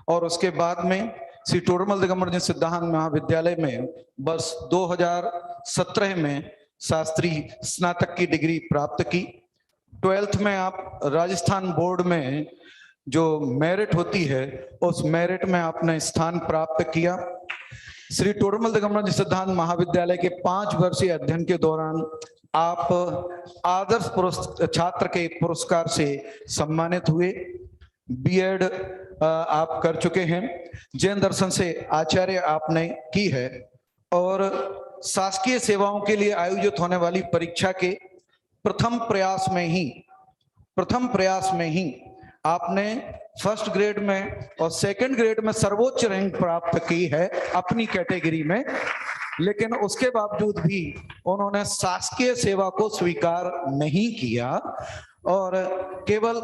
और उसके बाद में श्री टोडरमल दिगंबर जी सिद्धांत महाविद्यालय में बस 2017 में शास्त्री स्नातक की डिग्री प्राप्त की। 12th में आप राजस्थान बोर्ड में जो मेरिट होती है उस मेरिट में आपने स्थान प्राप्त किया। श्री टोडरमल दिगंबर जी सिद्धांत महाविद्यालय के 5 वर्षीय अध्ययन के दौरान आप आदर्श छात्र के पुरस्कार से सम्मानित हुए। B.Ed आप कर चुके हैं। जैन दर्शन से आचार्य आपने की है और शासकीय सेवाओं के लिए आयोजित होने वाली परीक्षा के प्रथम प्रयास में ही आपने फर्स्ट ग्रेड में और सेकंड ग्रेड में सर्वोच्च रैंक प्राप्त की है अपनी कैटेगरी में। लेकिन उसके बावजूद भी उन्होंने शासकीय सेवा को स्वीकार नहीं किया और केवल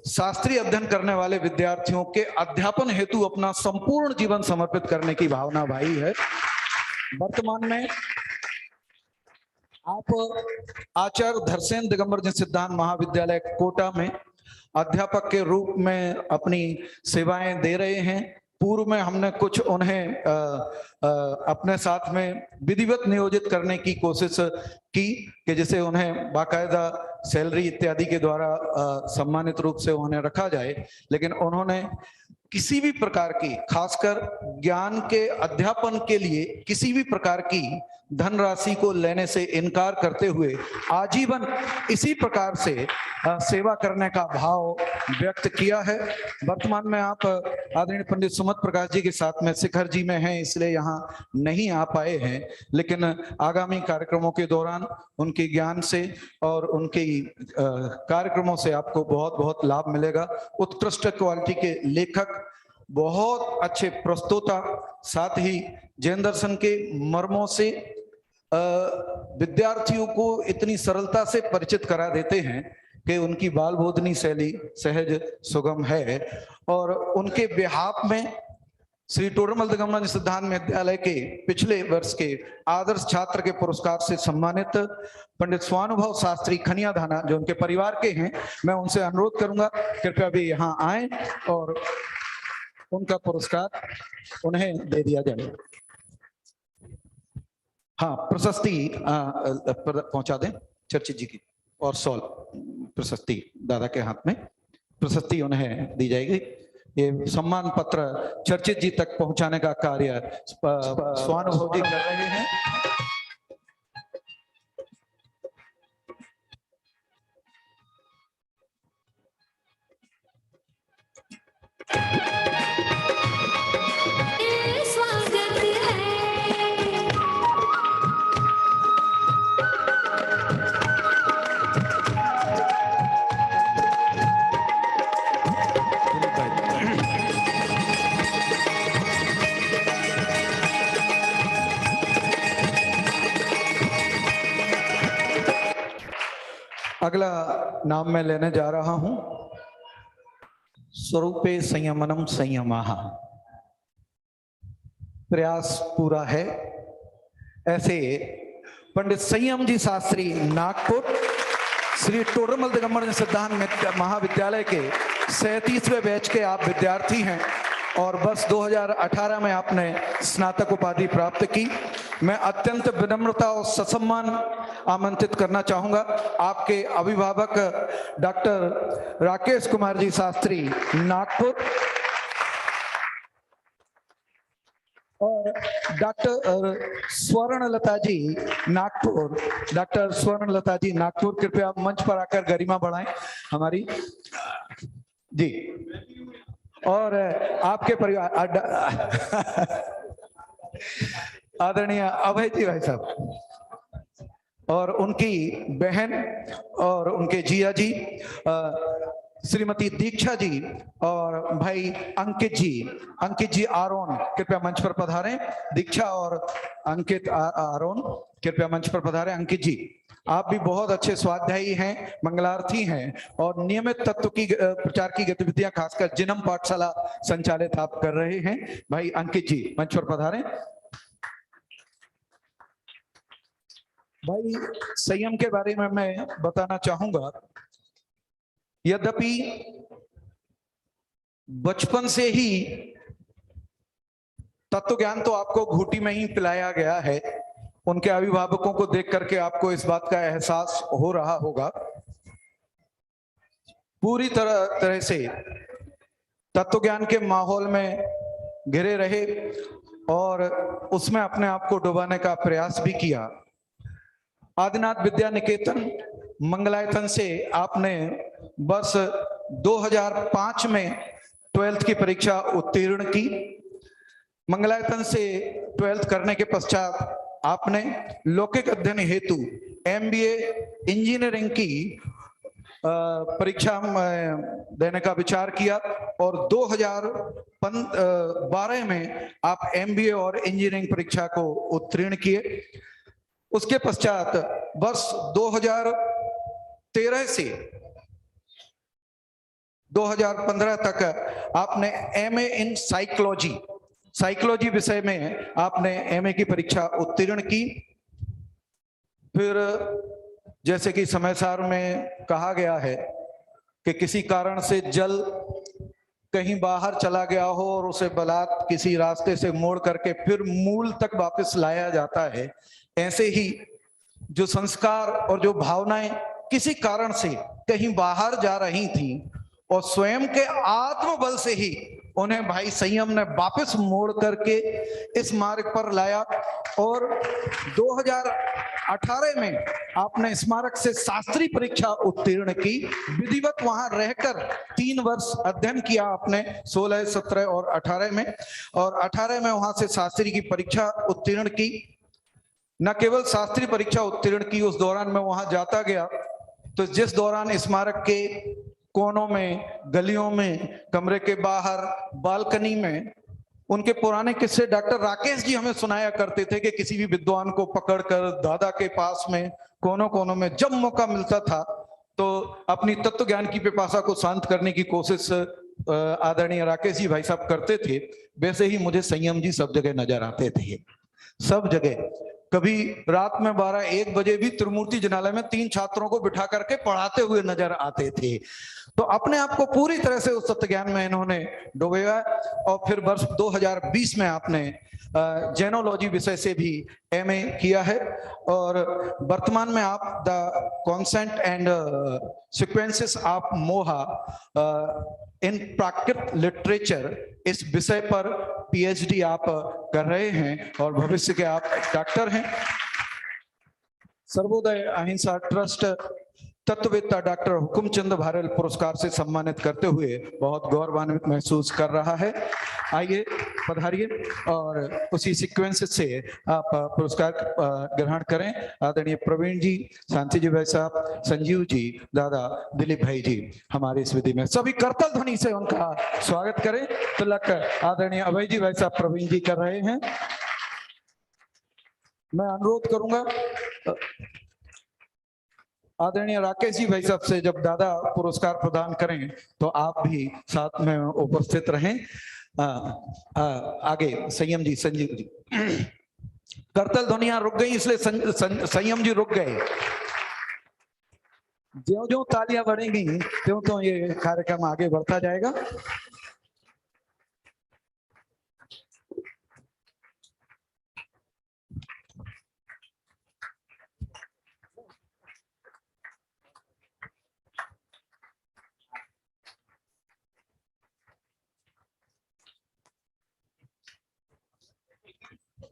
शास्त्रीय अध्ययन करने वाले विद्यार्थियों के अध्यापन हेतु अपना संपूर्ण जीवन समर्पित करने की भावना भाई है। वर्तमान में आप आचार्य धरसेन दिगंबर जी सिद्धांत महाविद्यालय कोटा में अध्यापक के रूप में अपनी सेवाएं दे रहे हैं। पूर्व में हमने कुछ उन्हें अपने साथ में विधिवत नियोजित करने की कोशिश की कि जिसे उन्हें बाकायदा सैलरी इत्यादि के द्वारा सम्मानित रूप से उन्हें रखा जाए, लेकिन उन्होंने किसी भी प्रकार की, खासकर ज्ञान के अध्यापन के लिए किसी भी प्रकार की धनराशि को लेने से इनकार करते हुए आजीवन इसी प्रकार से सेवा करने का भाव व्यक्त किया है। वर्तमान में आप आदरणीय पंडित सुमत प्रकाश जी के साथ में शिखर जी में हैं, इसलिए यहाँ नहीं आ पाए हैं, लेकिन आगामी कार्यक्रमों के दौरान उनके ज्ञान से और उनके कार्यक्रमों से आपको बहुत बहुत लाभ मिलेगा। उत्कृष्ट क्वालिटी के लेखक, बहुत अच्छे प्रस्तोता, साथ ही जैन दर्शन के मर्मों से विद्यार्थियों को इतनी सरलता से परिचित करा देते हैं कि उनकी बाल बोधनी शैली सहज सुगम है और उनके बिहाफ में श्री टोडरमल दिगंबर सिद्धांत विद्यालय के पिछले वर्ष के आदर्श छात्र के पुरस्कार से सम्मानित पंडित स्वानुभव शास्त्री खनिया धाना, जो उनके परिवार के हैं, मैं उनसे अनुरोध करूंगा कृपया भी यहाँ आए और उनका पुरस्कार उन्हें दे दिया जाए। हाँ, प्रशस्ति पहुंचा दें चर्चित जी की, और सॉल प्रशस्ति दादा के हाथ में प्रशस्ति उन्हें दी जाएगी। ये सम्मान पत्र चर्चित जी तक पहुंचाने का कार्य स्वानुभव जी कर रहे हैं। अगला नाम मैं लेने जा रहा हूं, स्वरूपे संयमनम संयमाः। प्रयास पूरा है। ऐसे पंडित संयम जी शास्त्री नागपुर, श्री टोडरमल दिगंबर सिद्धांत महाविद्यालय के 37वें बैच के आप विद्यार्थी हैं और वर्ष 2018 में आपने स्नातक उपाधि प्राप्त की। मैं अत्यंत विनम्रता और ससम्मान आमंत्रित करना चाहूंगा आपके अभिभावक डॉक्टर राकेश कुमार जी शास्त्री नागपुर और डॉक्टर स्वर्णलता जी नागपुर। डॉक्टर स्वर्णलता जी नागपुर, कृपया मंच पर आकर गरिमा बढ़ाएं हमारी जी। और आपके परिवार आदरणीय अभय जी भाई साहब और उनकी बहन और उनके जिया जी श्रीमती दीक्षा जी और भाई अंकित जी आरोन, कृपया मंच पर पधारें। दीक्षा और अंकित आरोन कृपया मंच पर पधारें। अंकित जी, आप भी बहुत अच्छे स्वाध्यायी हैं, मंगलार्थी हैं और नियमित तत्व की प्रचार की गतिविधियां खासकर जिनम पाठशाला संचालित आप कर रहे हैं। भाई अंकित जी मंच पर पधारें। भाई संयम के बारे में मैं बताना चाहूंगा, यद्यपि बचपन से ही तत्व ज्ञान तो आपको घूटी में ही पिलाया गया है, उनके अभिभावकों को देख करके आपको इस बात का एहसास हो रहा होगा। पूरी तरह से तत्व ज्ञान के माहौल में घिरे रहे और उसमें अपने आप को डुबाने का प्रयास भी किया। आदिनाथ विद्या निकेतन मंगलायतन से आपने वर्ष 2005 में 12th की परीक्षा उत्तीर्ण की। मंगलायतन से 12th करने के पश्चात आपने लौकिक अध्ययन हेतु MBA इंजीनियरिंग की परीक्षा देने का विचार किया और 2012 में आप MBA और इंजीनियरिंग परीक्षा को उत्तीर्ण किए। उसके पश्चात वर्ष 2013 से 2015 तक आपने MA इन साइकोलॉजी विषय में आपने MA की परीक्षा उत्तीर्ण की। फिर जैसे कि समाचार में कहा गया है कि किसी कारण से जल कहीं बाहर चला गया हो और उसे बलात् किसी रास्ते से मोड़ करके फिर मूल तक वापस लाया जाता है, ऐसे ही जो संस्कार और जो भावनाएं किसी कारण से कहीं बाहर जा रही थी और स्वयं के आत्मबल से ही उन्हें भाई संयम ने वापस मोड़ करके इस मार्ग पर लाया और 2018 में आपने स्मारक से शास्त्री परीक्षा उत्तीर्ण की। विधिवत वहां रहकर 3 वर्ष अध्ययन किया आपने 16, 17 और 18 में, और 18 में वहां से शास्त्री की परीक्षा उत्तीर्ण की। न केवल शास्त्री परीक्षा उत्तीर्ण की, उस दौरान मैं वहां जाता गया तो जिस दौरान स्मारक के कोनों में, गलियों में, कमरे के बाहर, बालकनी में उनके पुराने किस्से डॉक्टर राकेश जी हमें सुनाया करते थे कि किसी भी विद्वान को पकड़कर दादा के पास में कोनों कोनों में जब मौका मिलता था तो अपनी तत्व ज्ञान की पिपासा को शांत करने की कोशिश आदरणीय राकेश जी भाई साहब करते थे, वैसे ही मुझे संयम जी सब जगह नजर आते थे, सब जगह। कभी रात में 12-1 बजे भी त्रिमूर्ति जिनालय में 3 छात्रों को बिठा करके पढ़ाते हुए नजर आते थे। तो अपने आप को पूरी तरह से उस सत्य ज्ञान में इन्होंने डुबोया। और फिर वर्ष 2020 में आपने जेनोलॉजी विषय से भी एमए किया है, और वर्तमान में आप the consent and sequences of मोहा इन प्राकृत लिटरेचर, इस विषय पर पीएचडी आप कर रहे हैं और भविष्य के आप डॉक्टर हैं। सर्वोदय अहिंसा ट्रस्ट तत्ववेत्ता डॉक्टर हुकुमचंद भारल पुरस्कार से सम्मानित करते हुए बहुत गौरवान्वित महसूस कर रहा है। आइए पधारिए और उसी सीक्वेंस से आप पुरस्कार ग्रहण करें। आदरणीय प्रवीण जी, शांति जी भाई साहब, संजीव जी, दादा दिलीप भाई जी हमारे इस विधि में सभी करतल ध्वनि से उनका स्वागत करें। तिलक आदरणीय अभय जी भाई साहब प्रवीण जी कर रहे हैं। मैं अनुरोध करूंगा आदरणीय राकेश जी भाई साहब से, जब दादा पुरस्कार प्रदान करें तो आप भी साथ में उपस्थित रहें। आगे संयम जी, संजीव जी। करतल ध्वनियां रुक गई, इसलिए संयम जी रुक गए। ज्यों ज्यों तालियां बढ़ेंगी त्यों त्यों ये कार्यक्रम आगे बढ़ता जाएगा।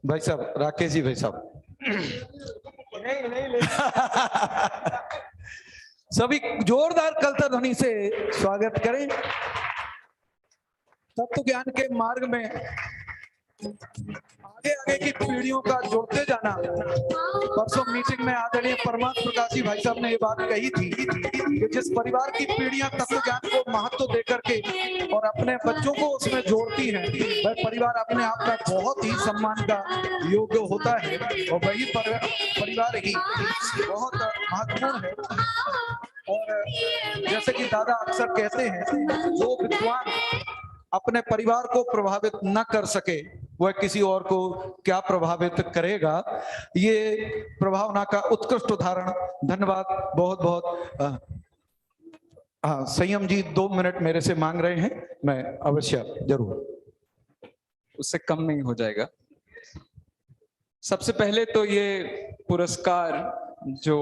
भाई साहब, राकेश जी भाई साहब सभी जोरदार कलता ध्वनि से स्वागत करें। तत्व ज्ञान के मार्ग में आगे आगे की पीढ़ियों का जोड़ते जाना। परसों मीटिंग में आदरणीय परमात्म प्रकाश जी भाई साहब ने ये बात कही थी कि जिस परिवार की पीढ़ियां तत्व ज्ञान को महत्व देकर के और अपने बच्चों को उसमें जोड़ती हैं, वह परिवार अपने आप में बहुत ही सम्मान का योग्य होता है, और वही परिवार ही बहुत महत्वपूर्ण है। और जैसे कि दादा अक्सर कहते हैं, जो विद्वान अपने परिवार को प्रभावित न कर सके वह किसी और को क्या प्रभावित करेगा। ये प्रभावना का उत्कृष्ट उदाहरण। धन्यवाद बहुत बहुत। हाँ, संयम जी 2 मिनट मेरे से मांग रहे हैं, मैं अवश्य जरूर। उससे कम नहीं हो जाएगा। सबसे पहले तो ये पुरस्कार जो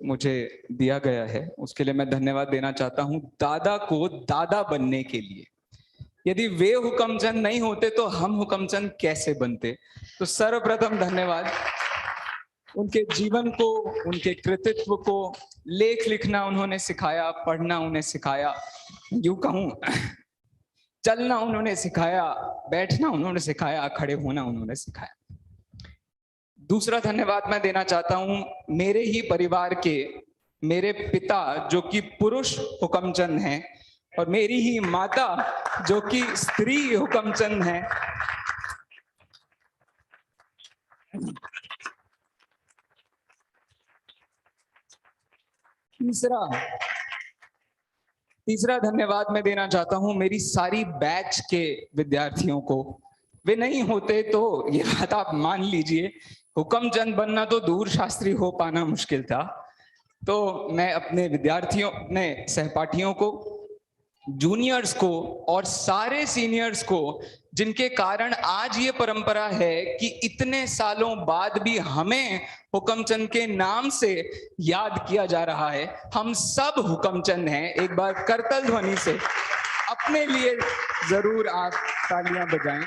मुझे दिया गया है उसके लिए मैं धन्यवाद देना चाहता हूं दादा को दादा बनने के लिए। यदि वे हुकमचंद नहीं होते तो हम हुकमचंद कैसे बनते। तो सर्वप्रथम धन्यवाद। उनके जीवन को, उनके कृतित्व को, लेख लिखना उन्होंने सिखाया, पढ़ना उन्हें सिखाया, यूं कहूं चलना उन्होंने सिखाया, बैठना उन्होंने सिखाया, खड़े होना उन्होंने सिखाया। दूसरा धन्यवाद मैं देना चाहता हूं मेरे ही परिवार के मेरे पिता जो कि पुरुष हुकमचंद हैं और मेरी ही माता जो कि स्त्री हुकमचंद हैं। तीसरा धन्यवाद मैं देना चाहता हूं मेरी सारी बैच के विद्यार्थियों को। वे नहीं होते तो ये बात आप मान लीजिए, हुकमचंद बनना तो दूर, शास्त्री हो पाना मुश्किल था। तो मैं अपने विद्यार्थियों, अपने सहपाठियों को, जूनियर्स को और सारे सीनियर्स को, जिनके कारण आज ये परंपरा है कि इतने सालों बाद भी हमें हुकमचंद के नाम से याद किया जा रहा है। हम सब हुकमचंद हैं। एक बार करतल ध्वनि से अपने लिए जरूर आप तालियां बजाएं।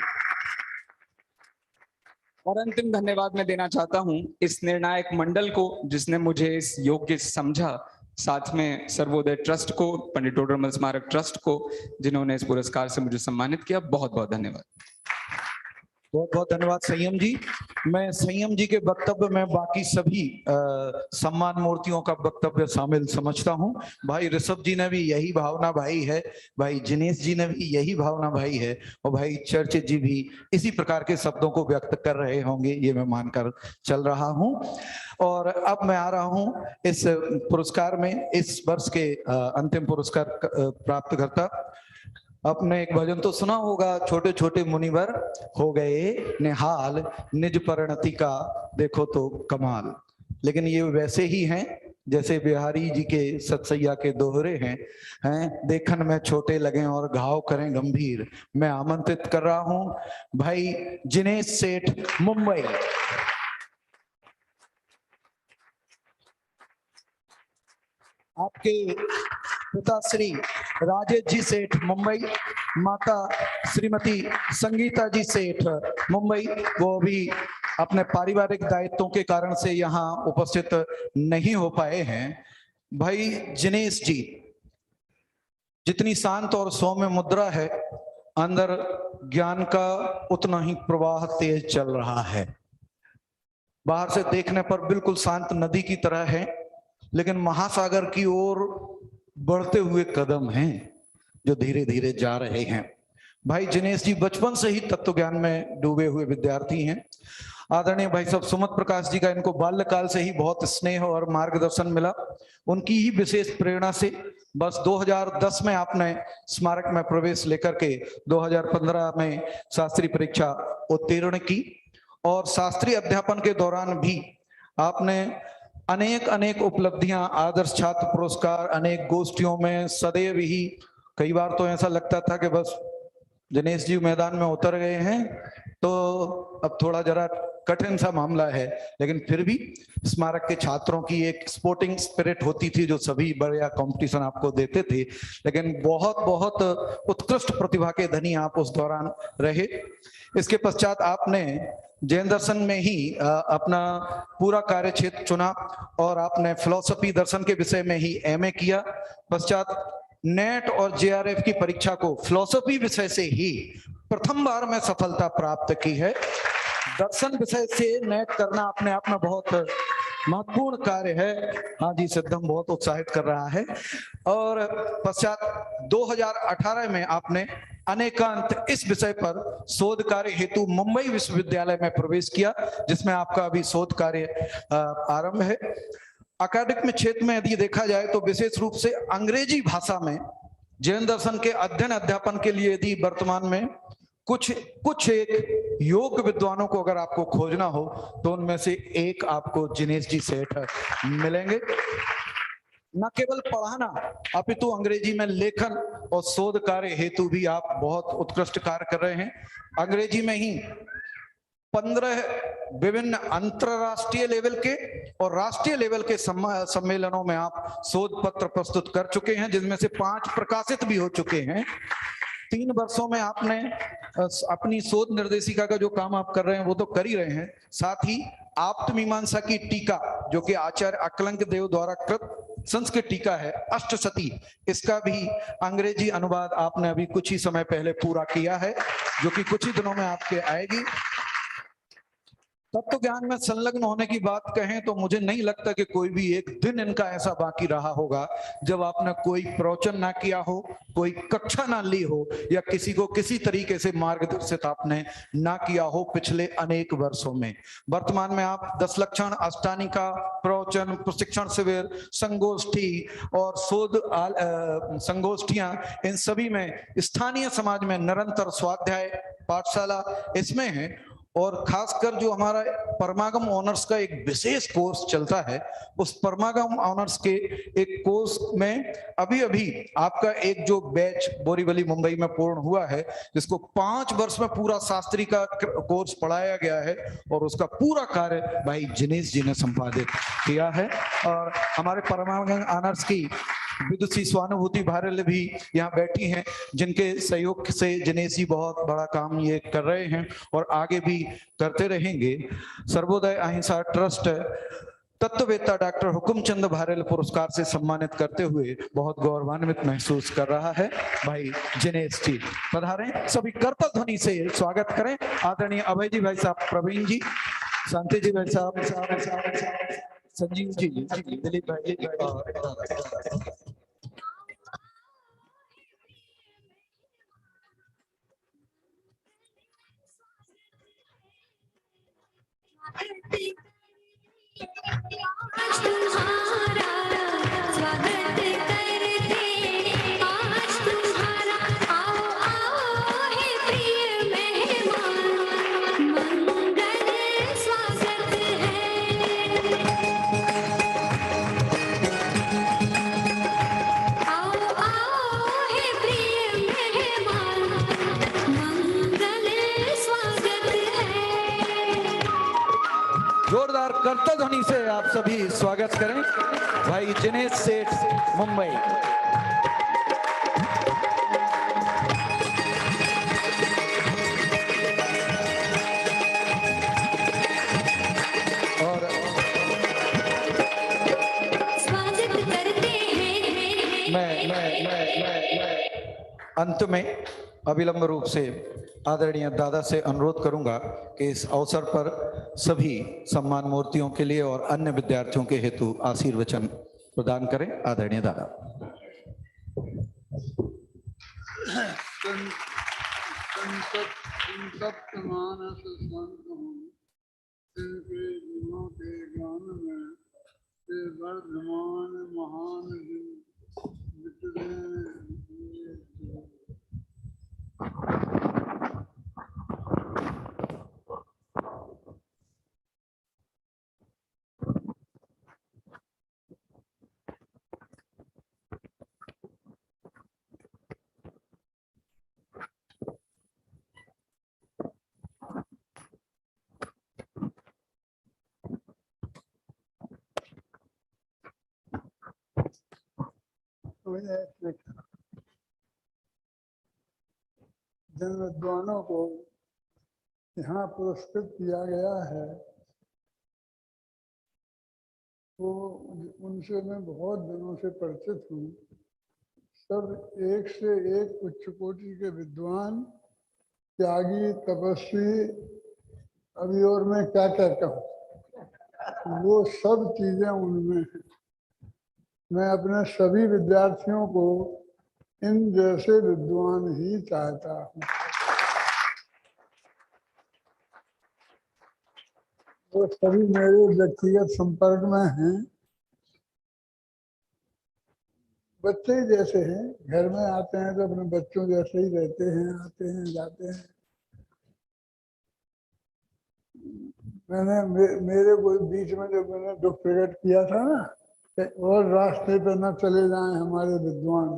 और अंतिम धन्यवाद मैं देना चाहता हूं इस निर्णायक मंडल को जिसने मुझे इस योग्य समझा, साथ में सर्वोदय ट्रस्ट को, पंडित टोडरमल स्मारक ट्रस्ट को, जिन्होंने इस पुरस्कार से मुझे सम्मानित किया। बहुत बहुत धन्यवाद। बहुत बहुत धन्यवाद संयम जी। मैं संयम जी के वक्तव्य में बाकी सभी सम्मान मूर्तियों का वक्तव्य शामिल समझता हूं। भाई ऋषभ जी ने भी यही भावना भाई है, भाई जिनेश जी ने भी यही भावना भाई है, और भाई चर्चित जी भी इसी प्रकार के शब्दों को व्यक्त कर रहे होंगे, ये मैं मानकर चल रहा हूं। और अब मैं आ रहा हूं इस पुरस्कार में, इस वर्ष के अंतिम पुरस्कार प्राप्तकर्ता आपने एक भजन तो सुना होगा, छोटे छोटे मुनिवर हो गए निहाल, निज परिणति का देखो तो कमाल। लेकिन ये वैसे ही हैं जैसे बिहारी जी के सतसैया के दोहरे हैं देखन में छोटे लगें और घाव करें गंभीर। मैं आमंत्रित कर रहा हूं भाई जिनेश सेठ मुंबई। आपके पिता श्री राजेश जी सेठ मुंबई, माता श्रीमती संगीता जी सेठ मुंबई, वो भी अपने पारिवारिक दायित्वों के कारण से यहाँ उपस्थित नहीं हो पाए हैं। भाई जिनेश जी, जितनी शांत और सौम्य मुद्रा है, अंदर ज्ञान का उतना ही प्रवाह तेज चल रहा है। बाहर से देखने पर बिल्कुल शांत नदी की तरह है, लेकिन महासागर की ओर बढ़ते हुए कदम हैं जो धीरे धीरे जा रहे हैं। भाई जिनेश जी बचपन से ही तत्व ज्ञान में डूबे हुए विद्यार्थी हैं। आदरणीय भाई साहब सुमत प्रकाश जी का इनको बाल्यकाल से ही बहुत स्नेह और मार्गदर्शन मिला। उनकी ही विशेष प्रेरणा से बस 2010 में आपने स्मारक में प्रवेश लेकर के 2015 में शास्त्री परीक्षा उत्तीर्ण की, और शास्त्रीय अध्यापन के दौरान भी आपने अनेक अनेक उपलब्धियां, आदर्श छात्र पुरस्कार, अनेक गोष्ठियों में सदैव ही, कई बार तो ऐसा लगता था कि बस दिनेश जी मैदान में उतर गए हैं तो अब थोड़ा जरा कठिन सा मामला है, लेकिन फिर भी स्मारक के छात्रों की एक स्पोर्टिंग स्पिरिट होती थी जो सभी बढ़िया कंपटीशन आपको देते थे। लेकिन बहुत बहुत उत्कृष्ट प्रतिभा के धनी आप उस दौरान रहे। इसके पश्चात आपने जैन दर्शन में ही अपना पूरा कार्य क्षेत्र चुना और आपने फिलॉसफी दर्शन के विषय में ही एमए किया। पश्चात नेट और जेआरएफ की परीक्षा को फिलॉसफी विषय से ही प्रथम बार में सफलता प्राप्त की है। दर्शन विषय से नेट करना अपने आप में बहुत महत्वपूर्ण कार्य है। हाँ जी, सिद्धम बहुत उत्साहित कर रहा है। और पश्चात 2018 में आपने अनेकांत इस विषय पर शोध कार्य हेतु मुंबई विश्वविद्यालय में प्रवेश किया, जिसमें आपका अभी शोध कार्य आरंभ है। अकादमिक क्षेत्र में यदि देखा जाए तो विशेष रूप से अंग्रेजी भाषा में जैन दर्शन के अध्ययन अध्यापन के लिए यदि वर्तमान में कुछ एक योग विद्वानों को अगर आपको खोजना हो तो उनमें से एक आपको जिनेश जी सेठ मिलेंगे। न केवल पढ़ाना अपितु अंग्रेजी में लेखन और शोध कार्य हेतु भी आप बहुत उत्कृष्ट कार्य कर रहे हैं। अंग्रेजी में ही 15 विभिन्न अंतरराष्ट्रीय लेवल के और राष्ट्रीय लेवल के सम्मेलनों में आप शोध पत्र प्रस्तुत कर चुके हैं, जिनमें से 5 प्रकाशित भी हो चुके हैं। 3 वर्षों में आपने अपनी शोध निर्देशिका का जो काम आप कर रहे हैं वो तो कर ही रहे हैं, साथ ही आप्त मीमांसा की टीका जो कि आचार्य अकलंक देव द्वारा कृत संस्कृत टीका है अष्टशती, इसका भी अंग्रेजी अनुवाद आपने अभी कुछ ही समय पहले पूरा किया है, जो कि कुछ ही दिनों में आपके आएगी। तत्व ज्ञान में संलग्न होने की बात कहें तो मुझे नहीं लगता कि कोई भी एक दिन इनका ऐसा बाकी रहा होगा जब आपने कोई प्रवचन ना किया हो, कोई कक्षा ना ली हो, या किसी को किसी तरीके से मार्गदर्शित आपने ना किया हो पिछले अनेक वर्षों में। वर्तमान में आप 10 लक्षण, अष्टानिका, प्रवचन, प्रशिक्षण शिविर, संगोष्ठी और शोध संगोष्ठियां, इन सभी में स्थानीय समाज में निरंतर स्वाध्याय पाठशाला इसमें है। और खासकर जो हमारा परमागम ऑनर्स का एक विशेष कोर्स चलता है, उस परमागम ऑनर्स के एक कोर्स में अभी अभी आपका एक जो बैच बोरीवली मुंबई में पूर्ण हुआ है, जिसको 5 वर्ष में पूरा शास्त्री का कोर्स पढ़ाया गया है, और उसका पूरा कार्य भाई जिनेश जी ने संपादित किया है। और हमारे परमागम ऑनर्स की विदुषी स्वानुभूति भारल भी यहाँ बैठी हैं, जिनके सहयोग से जिनेश जी बहुत बड़ा काम ये कर रहे हैं और आगे भी करते रहेंगे। सर्वोदय अहिंसा ट्रस्ट तत्ववेत्ता डॉक्टर हुकुमचंद भारल पुरस्कार से सम्मानित करते हुए बहुत गौरवान्वित महसूस कर रहा है। भाई जिनेश जी पधारें, सभी करतल ध्वनि से स्वागत करें। आदरणीय अभय जी भाई साहब, प्रवीण जी, शांति जी भाई साहब, संजीव जी, दिलीप भाई जी, आज तुम्हारा स्वागत करते, आज तुम्हारा आओ बार करता ध्वनि से आप सभी स्वागत करें भाई जिनेश सेठ मुंबई। और स्वागत करते हैं मैं अंत में अविलंब रूप से आदरणीय दादा से अनुरोध करूंगा कि इस अवसर पर सभी सम्मान मूर्तियों के लिए और अन्य विद्यार्थियों के हेतु आशीर्वचन प्रदान करें। आदरणीय दादा। संतप्त मानस संत हूँ, इनके गुणों के ज्ञान में से वर्धमान महान दिन वितरे जिन विद्वानों को यहाँ पुरस्कृत किया गया है वो उनसे मैं बहुत दिनों से परिचित हूँ। सब एक से एक उच्च कोटि के विद्वान, त्यागी, तपस्वी, अभी और मैं क्या कहता हूँ, वो सब चीजें उनमें हैं। मैं अपने सभी विद्यार्थियों को इन जैसे विद्वान ही चाहता हूँ। वो सभी मेरे व्यक्तिगत संपर्क में हैं, बच्चे ही जैसे हैं। घर में आते हैं तो अपने बच्चों जैसे ही रहते हैं, आते हैं जाते हैं। मेरे को बीच में जब मैंने दुख प्रकट किया था ना और रास्ते पे न चले जाएं हमारे विद्वान,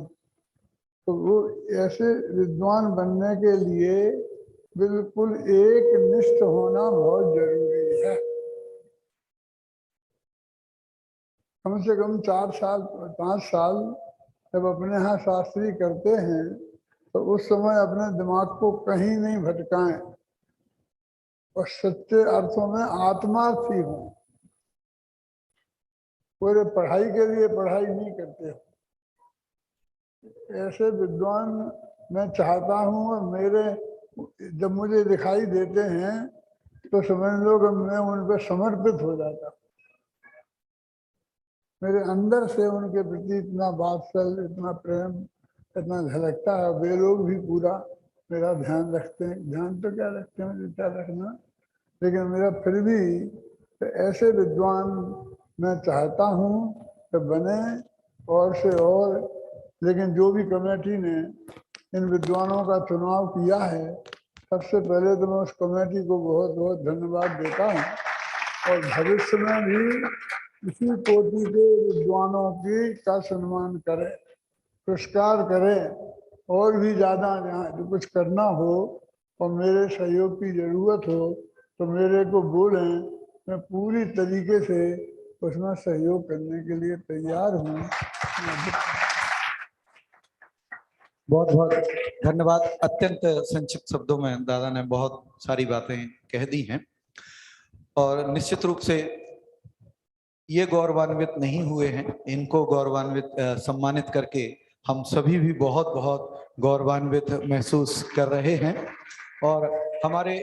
तो वो ऐसे विद्वान बनने के लिए बिल्कुल एक निष्ठ होना बहुत जरूरी है। कम से कम 4 साल 5 साल जब अपने यहाँ शास्त्री करते हैं तो उस समय अपने दिमाग को कहीं नहीं भटकाएं और सच्चे अर्थों में आत्मार्थी हों। पूरे पढ़ाई के लिए पढ़ाई नहीं करते हो। ऐसे विद्वान मैं चाहता हूँ और मेरे जब मुझे दिखाई देते हैं तो समझ लो कि मैं उन पर समर्पित हो जाता हूँ। मेरे अंदर से उनके प्रति इतना वात्सल्य, इतना प्रेम, इतना झलकता है। वे लोग भी पूरा मेरा ध्यान रखते हैं। ध्यान तो क्या रखते हैं, क्या रखना, लेकिन मेरा फिर भी तो ऐसे विद्वान मैं चाहता हूँ कि बने और से और। लेकिन जो भी कमेटी ने इन विद्वानों का चुनाव किया है, सबसे पहले तो मैं उस कमेटी को बहुत बहुत धन्यवाद देता हूँ और भविष्य में भी इसी कोटि के विद्वानों की का सम्मान करे, पुरस्कार करे और भी ज़्यादा जहाँ जो कुछ करना हो और मेरे सहयोग की ज़रूरत हो तो मेरे को बोलें, मैं पूरी तरीके से उसमें सहयोग करने के लिए तैयार हूँ। बहुत बहुत धन्यवाद। अत्यंत संक्षिप्त शब्दों में दादा ने बहुत सारी बातें कह दी हैं और निश्चित रूप से ये गौरवान्वित नहीं हुए हैं। इनको गौरवान्वित सम्मानित करके हम सभी भी बहुत बहुत गौरवान्वित महसूस कर रहे हैं और हमारे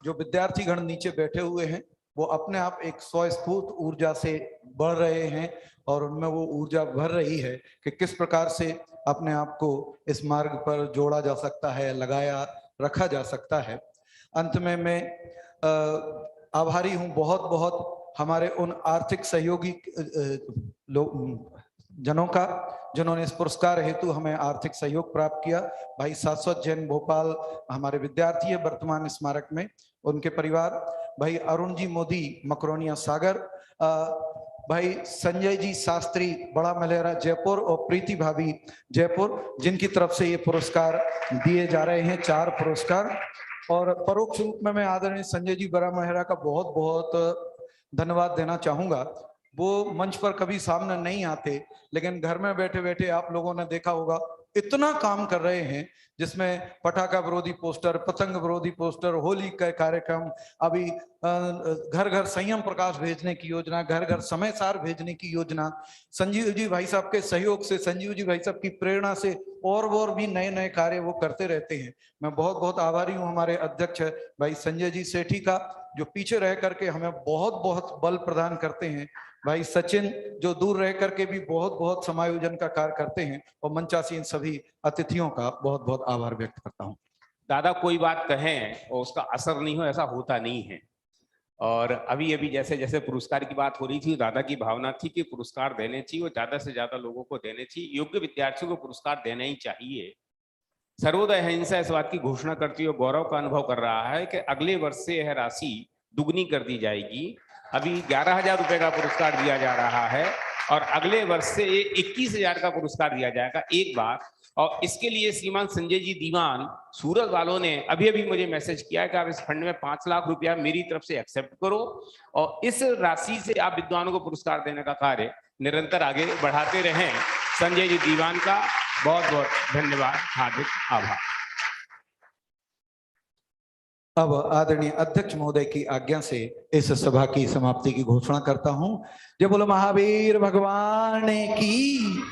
जो विद्यार्थी गण नीचे बैठे हुए हैं वो अपने आप एक स्वस्फूर्त ऊर्जा से बढ़ रहे हैं और उनमें वो ऊर्जा भर रही है कि किस प्रकार से अपने आप को इस मार्ग पर जोड़ा जा सकता है, लगाया रखा जा सकता है। अंत में मैं आभारी हूँ बहुत बहुत हमारे उन आर्थिक सहयोगी जनों का जिन्होंने इस पुरस्कार हेतु हमें आर्थिक सहयोग प्राप्त किया। भाई शाश्वत जैन भोपाल हमारे विद्यार्थी है वर्तमान स्मारक में, उनके परिवार, भाई अरुण जी मोदी मकरोनिया सागर, भाई संजय जी शास्त्री बड़ा मलेरा जयपुर और प्रीति भाभी जयपुर, जिनकी तरफ से ये पुरस्कार दिए जा रहे हैं, 4 पुरस्कार। और परोक्ष रूप में मैं आदरणीय संजय जी बड़ा महरा का बहुत बहुत धन्यवाद देना चाहूंगा। वो मंच पर कभी सामने नहीं आते, लेकिन घर में बैठे बैठे आप लोगों ने देखा होगा इतना काम कर रहे हैं, जिसमें पटाखा विरोधी पोस्टर, पतंग विरोधी पोस्टर, होली का कार्यक्रम, अभी घर घर संयम प्रकाश भेजने की योजना, घर घर समय सार भेजने की योजना, संजीव जी भाई साहब के सहयोग से, संजीव जी भाई साहब की प्रेरणा से और भी नए नए कार्य वो करते रहते हैं। मैं बहुत बहुत आभारी हूँ हमारे अध्यक्ष भाई संजय जी सेठी का, जो पीछे रह करके हमें बहुत बहुत बल प्रदान करते हैं। भाई सचिन, जो दूर रह करके भी बहुत बहुत समायोजन का कार्य करते हैं। और मंचासीन सभी अतिथियों का बहुत बहुत आभार व्यक्त करता हूँ। दादा कोई बात कहें और उसका असर नहीं हो, ऐसा होता नहीं है। और अभी अभी जैसे जैसे पुरस्कार की बात हो रही थी, दादा की भावना थी कि पुरस्कार देने चाहिए और ज्यादा से ज्यादा लोगों को देने चाहिए। योग्य विद्यार्थियों को पुरस्कार देना ही चाहिए। सर्वोदय अहिंसा इस बात की घोषणा करती हुए गौरव का अनुभव कर रहा है कि अगले वर्ष से यह राशि दुगनी कर दी जाएगी। अभी 11,000 रुपए का पुरस्कार दिया जा रहा है और अगले वर्ष से 21,000 का पुरस्कार दिया जाएगा एक बार। और इसके लिए श्रीमान संजय जी दीवान सूरत वालों ने अभी अभी मुझे मैसेज किया कि आप इस फंड में 5 लाख रुपया मेरी तरफ से एक्सेप्ट करो और इस राशि से आप विद्वानों को पुरस्कार देने का कार्य निरंतर आगे बढ़ाते रहें। संजय जी दीवान का बहुत बहुत धन्यवाद, हार्दिक आभार। अब आदरणीय अध्यक्ष महोदय की आज्ञा से इस सभा की समाप्ति की घोषणा करता हूं। जय बोलो महावीर भगवान की।